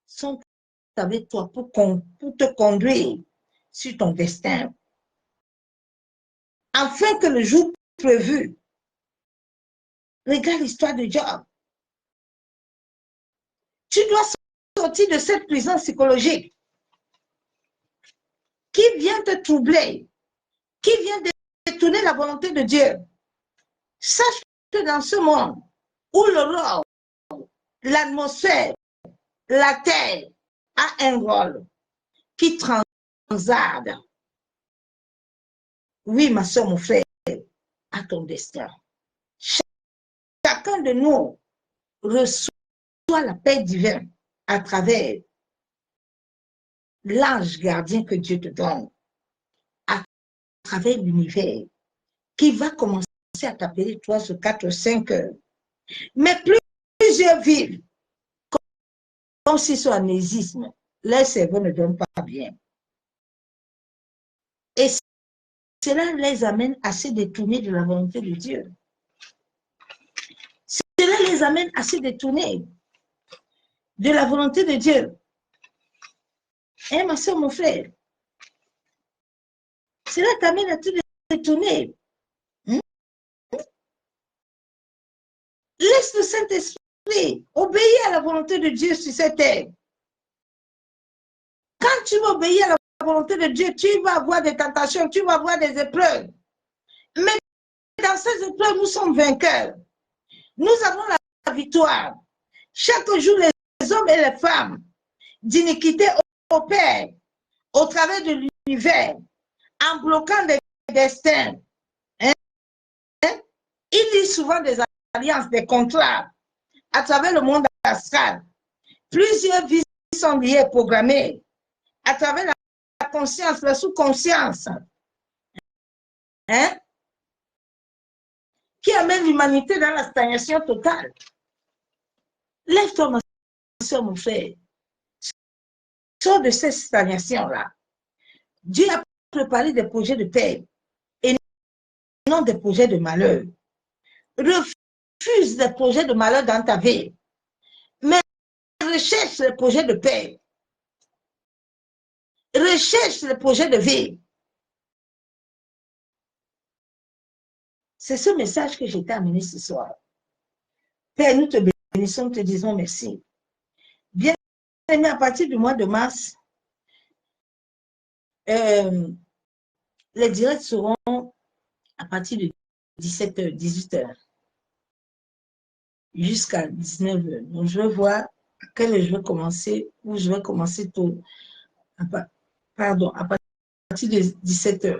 sont avec toi pour te conduire sur ton destin, afin que le jour prévu, regarde l'histoire de Job. Tu dois sortir de cette prison psychologique qui vient te troubler, qui vient détourner la volonté de Dieu. Sache que dans ce monde où l'aurore, l'atmosphère, la terre a un rôle qui transcende. Oui, ma soeur, mon frère, à ton destin. Chacun de nous reçoit la paix divine à travers l'ange gardien que Dieu te donne, à travers l'univers, qui va commencer à t'appeler 3 sur 4 ou 5 heures. Mais plusieurs vivent comme si c'est un amnésisme. Leur cerveau ne donne pas bien. Et cela les amène à se détourner de la volonté de Dieu. Cela les amène à se détourner de la volonté de Dieu. Hein, ma soeur, mon frère? Cela t'amène à te détourner. Laisse le Saint-Esprit obéir à la volonté de Dieu sur cette terre. Quand tu vas obéir à la volonté de Dieu, tu vas avoir des tentations, tu vas avoir des épreuves. Mais dans ces épreuves, nous sommes vainqueurs. Nous avons la victoire. Chaque jour, les hommes et les femmes d'iniquité opèrent au travers de l'univers en bloquant des destins. Hein? Il lit souvent des alliances, des contrats à travers le monde astral. Plusieurs vies sont liées, programmées à travers la conscience, la sous-conscience, hein, qui amène l'humanité dans la stagnation totale. Lève-toi, ma soeur, mon frère. Sors de cette stagnation-là. Dieu a préparé des projets de paix et non des projets de malheur. Refuse des projets de malheur dans ta vie, mais recherche les projets de paix. Recherche les projets de vie. C'est ce message que j'ai amené ce soir. Père, nous te bénissons, nous te disons merci. Bien aimé, à partir du mois de mars, les directs seront à partir de 17h, 18h jusqu'à 19h. Donc, je vais voir à quelle heure je vais commencer, ou je vais commencer tôt. Pardon, à partir de 17h.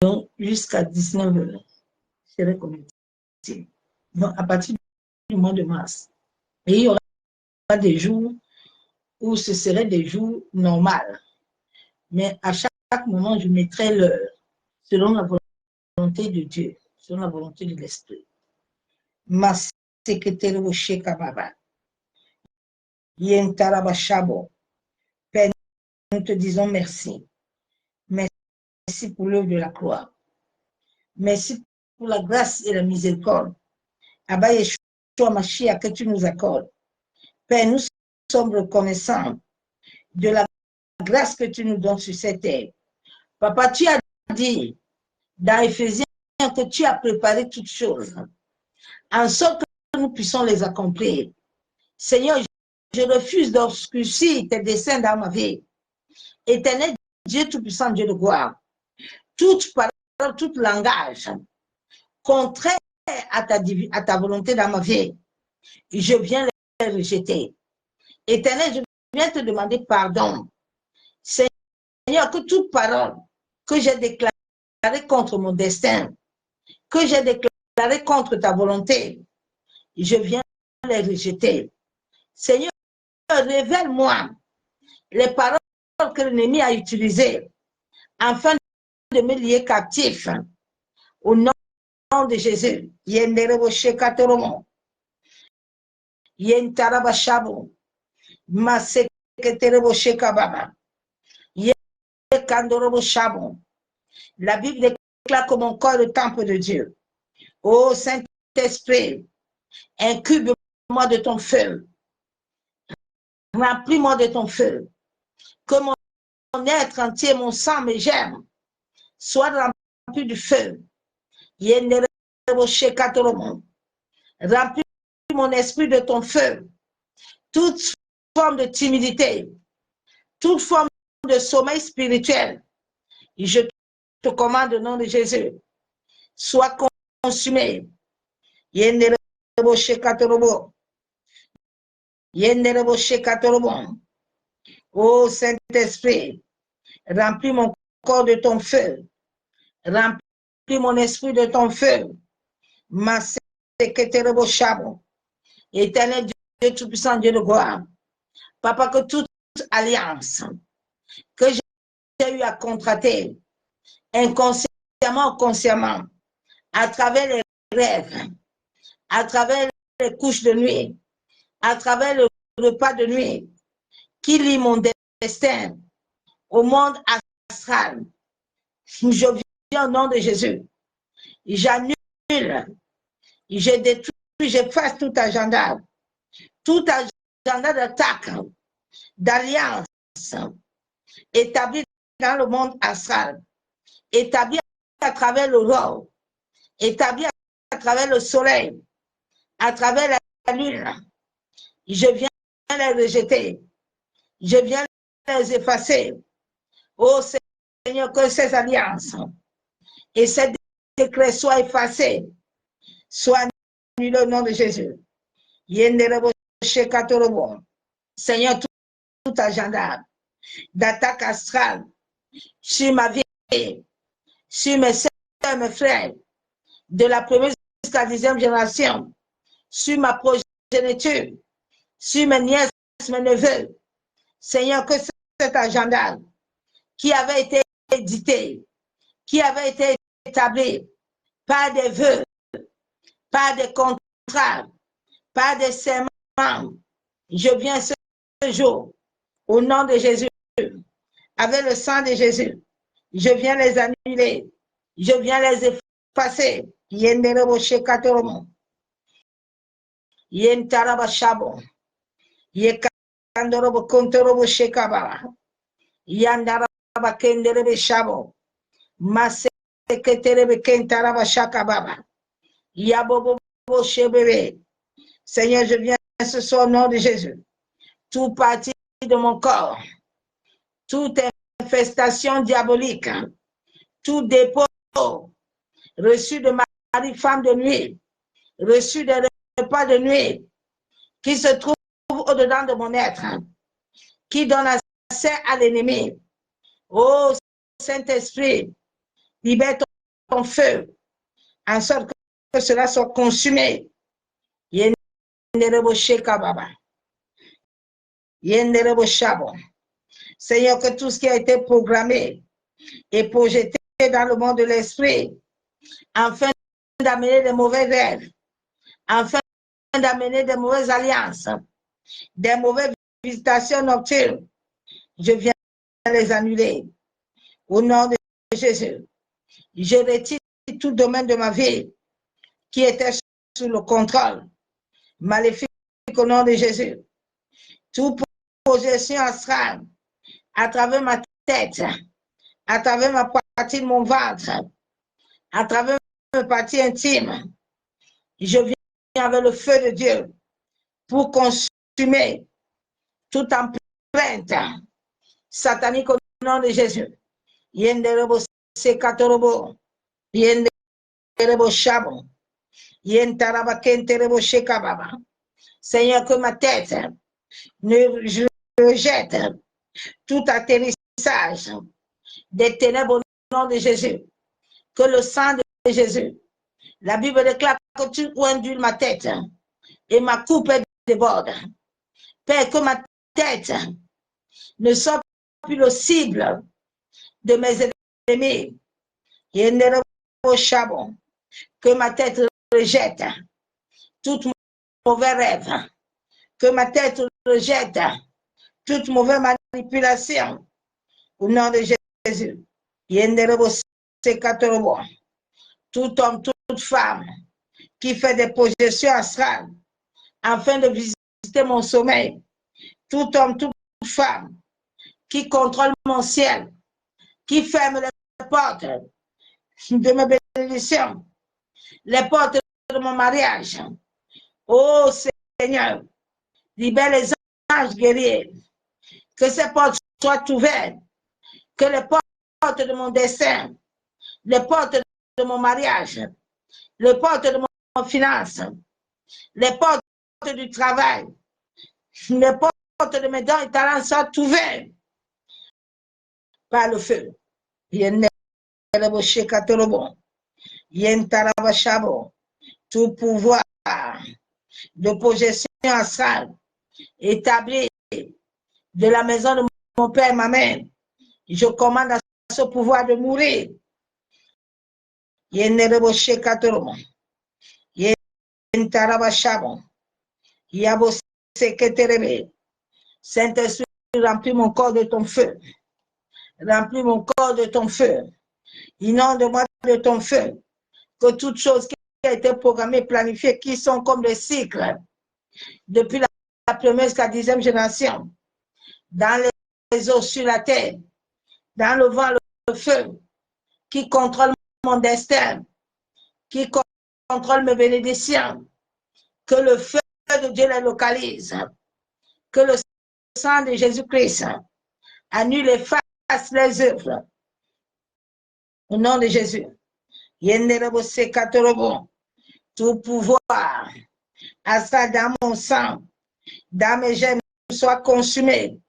Donc, jusqu'à 19h. Je vais commencer. Donc, à partir du mois de mars. Et il y aura des jours où ce seraient des jours normaux. Mais à chaque moment, je mettrai l'heure selon la volonté de Dieu, selon la volonté de l'Esprit. Ma secrétaire au Shekababa. Yentarabashabo. Père, nous te disons merci. Merci pour l'œuvre de la croix. Merci pour la grâce et la miséricorde. Abba Yeshua Mashiach, que tu nous accordes. Père, nous sommes reconnaissants de la grâce que tu nous donnes sur cette terre. Papa, tu as dit dans Éphésiens que tu as préparé toutes choses en sorte que nous puissions les accomplir. Seigneur, je refuse d'obscurcir tes desseins dans ma vie. Éternel Dieu Tout-Puissant, Dieu de gloire, toute parole, tout langage contraire à ta volonté dans ma vie, je viens les rejeter. Éternel, je viens te demander pardon. Seigneur, que toute parole que j'ai déclarée contre mon destin, que j'ai déclarée contre ta volonté, je viens les rejeter. Seigneur, révèle-moi les paroles que l'ennemi a utilisées afin de me lier captif. Au nom de Jésus. Yenderebo Shekatoromo. Yentarabashabo. Maseketerebo Shekababa. Yekandorobo Shabo. La Bible déclare que mon corps est le temple de Dieu. Ô Saint-Esprit, incube-moi de ton feu. Remplis-moi de ton feu. Que mon être entier, mon sang, mes germes, soit rempli du feu. Remplis mon esprit de ton feu. Toute forme de timidité, toute forme de sommeil spirituel, je te commande au nom de Jésus, sois consumé. Ô Saint-Esprit, remplis mon corps de ton feu. Remplis mon esprit de ton feu. Éternel Dieu Tout-Puissant, Dieu de gloire. Papa, que toute alliance que j'ai eu à contracter, inconsciemment ou consciemment, à travers les rêves, à travers les couches de nuit, à travers le repas de nuit, qui lie mon destin au monde astral, je viens au nom de Jésus. J'annule, je détruis, j'efface tout agenda d'attaque, d'alliance établi dans le monde astral, établi à travers l'aurore, établi à travers le soleil, à travers la lune. Je viens les rejeter, je viens les effacer. Oh Seigneur, que ces alliances et ces décrets soient effacés, soient annulés au nom de Jésus. Seigneur, tout agenda d'attaque astrale sur ma vie, sur mes soeurs, mes frères, de la première jusqu'à la 10e génération, sur ma progéniture, sur mes nièces, mes neveux. Seigneur, que cet agenda qui avait été édité, qui avait été établi par des vœux, par des contrats, par des serments, je viens ce jour, au nom de Jésus, avec le sang de Jésus, je viens les annuler, je viens les effacer. Yenderebo shekatoromo, yentaraba shabo, yekandorobo kontorobo shekabara, yandaraba kenderebe shabo, maseketerebe kentaraba shakababa, yabobo shebebe. Seigneur, je viens ce soir au nom de Jésus. Tout parti de mon corps, toute infestation diabolique, tout dépôt reçu de mari, femme de nuit, reçu des repas de nuit, qui se trouve au-dedans de mon être, qui donne accès à l'ennemi. Oh Saint-Esprit, libère ton feu, en sorte que cela soit consumé. Seigneur, que tout ce qui a été programmé et projeté dans le monde de l'esprit, afin d'amener de mauvais rêves, afin d'amener de mauvaises alliances, des mauvaises visitations nocturnes, je viens les annuler. Au nom de Jésus, je retire tout domaine de ma vie qui était sous le contrôle maléfique au nom de Jésus. Toute projection astrale à travers ma tête, à travers ma partie de mon ventre, à travers ma partie intime, je viens avec le feu de Dieu pour consumer toute empreinte satanique au nom de Jésus. Yenderebo sekatorobo, yenderebo shabo, yentaraba kenterebo shekababa. Seigneur, que ma tête je rejette tout atterrissage des ténèbres au nom de Jésus. Que le sang de Jésus, la Bible déclare que tu ondules ma tête et ma coupe déborde. Père, que ma tête ne soit plus le cible de mes ennemis. Que ma tête rejette tout mauvais rêve. Que ma tête rejette toute mauvaise manipulation. Au nom de Jésus. Tout homme, toute femme qui fait des projections astrales afin de visiter mon sommeil. Tout homme, toute femme qui contrôle mon ciel, qui ferme les portes de mes bénédictions, les portes de mon mariage. Oh Seigneur, libère les anges guerriers, que ces portes soient ouvertes, que les portes de mon destin, les portes de mon mariage, les portes de mon finance, les portes du travail, les portes de mes dons et talents soient ouvertes par le feu. Yentarabashabo, tout pouvoir de projection astrale établi de la maison de mon père et ma mère, je commande à ce pouvoir de mourir. Yendereboshe katoromo, yentarabashabo, yaboseketerebe. Saint-Esprit, remplis mon corps de ton feu. Remplis mon corps de ton feu. Inonde-moi de ton feu. Que toutes choses qui ont été programmées, planifiées, qui sont comme des cycles, depuis la première jusqu'à la 10e génération, dans les eaux, sur la terre, dans le vent, le feu, qui contrôle mon destin, qui contrôle mes bénédictions, que le feu de Dieu les localise, que le sang de Jésus-Christ annule et fasse les œuvres. Au nom de Jésus. Tout pouvoir, à ça dans mon sang, dans mes gènes, soit consumé.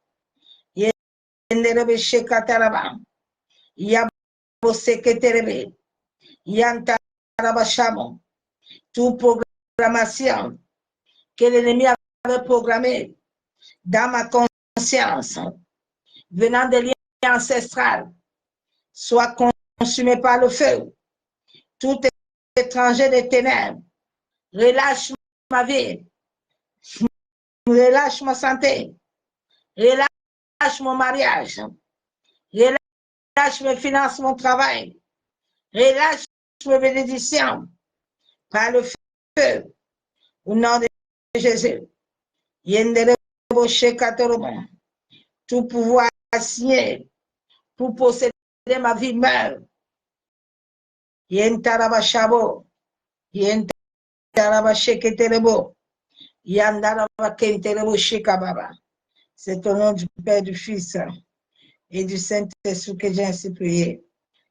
Toute programmation que l'ennemi avait programmée dans ma conscience, venant des liens ancestrales, soit consumé par le feu. Tout étranger des ténèbres, relâche ma vie, relâche ma santé, relâche mon mariage, relâche mes finances, mon travail, relâche mes bénédictions par le feu, au nom de Jésus. Tout pouvoir assigné pour posséder ma vie meurt. Yentarabashabo, yentarabasheketerebo, yandarabakenterebo shekababa. C'est au nom du Père, du Fils et du Saint-Esprit que j'ai ainsi prié.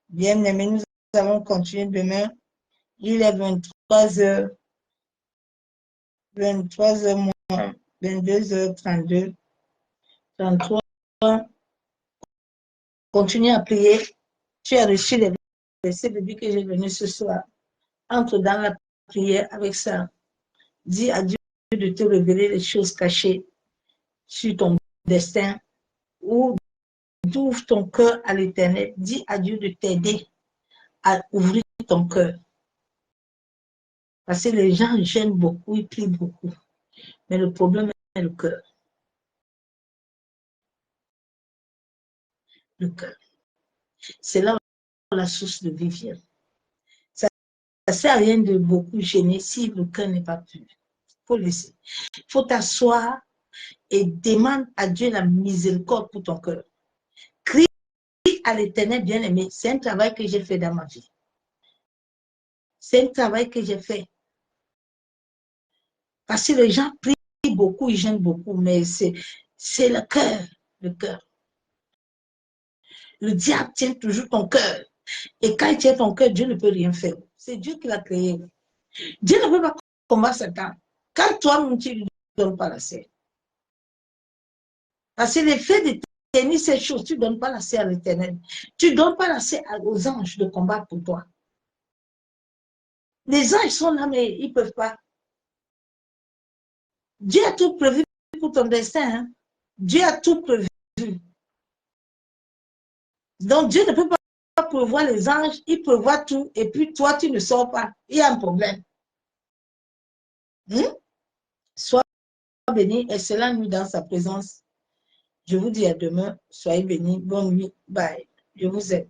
Bien-aimés, nous allons continuer demain. Il est 23h, 23h moins, 22h32, 33. Continue à prier. Tu as reçu les versets bibliques que j'ai donnés ce soir. Entre dans la prière avec ça. Dis à Dieu de te révéler les choses cachées sur ton destin ou d'ouvre ton cœur à l'Éternel. Dis à Dieu de t'aider à ouvrir ton cœur. Parce que les gens gênent beaucoup, ils prient beaucoup. Mais le problème est le cœur. Le cœur. C'est là où la source de vie vient. Ça ne sert à rien de beaucoup gêner si le cœur n'est pas pur. Il faut laisser. Il faut t'asseoir et demande à Dieu la miséricorde pour ton cœur. Crie à l'Éternel bien-aimé. C'est un travail que j'ai fait dans ma vie. C'est un travail que j'ai fait. Parce que les gens prient beaucoup, ils gênent beaucoup, mais c'est le cœur. Le cœur. Le diable tient toujours ton cœur. Et quand il tient ton cœur, Dieu ne peut rien faire. C'est Dieu qui l'a créé. Dieu ne peut pas combattre Satan. Quand toi-même, tu ne lui donnes pas la serre. Parce que l'effet de tenir ces choses, tu ne donnes pas la serre à l'Éternel. Tu ne donnes pas la serre aux anges de combattre pour toi. Les anges sont là, mais ils ne peuvent pas. Dieu a tout prévu pour ton destin. Hein? Dieu a tout prévu. Donc, Dieu ne peut pas prévoir les anges, il prévoit tout, et puis toi, tu ne sors pas. Il y a un problème. Sois béni, excellente nuit dans sa présence. Je vous dis à demain. Soyez bénis. Bonne nuit. Bye. Je vous aime.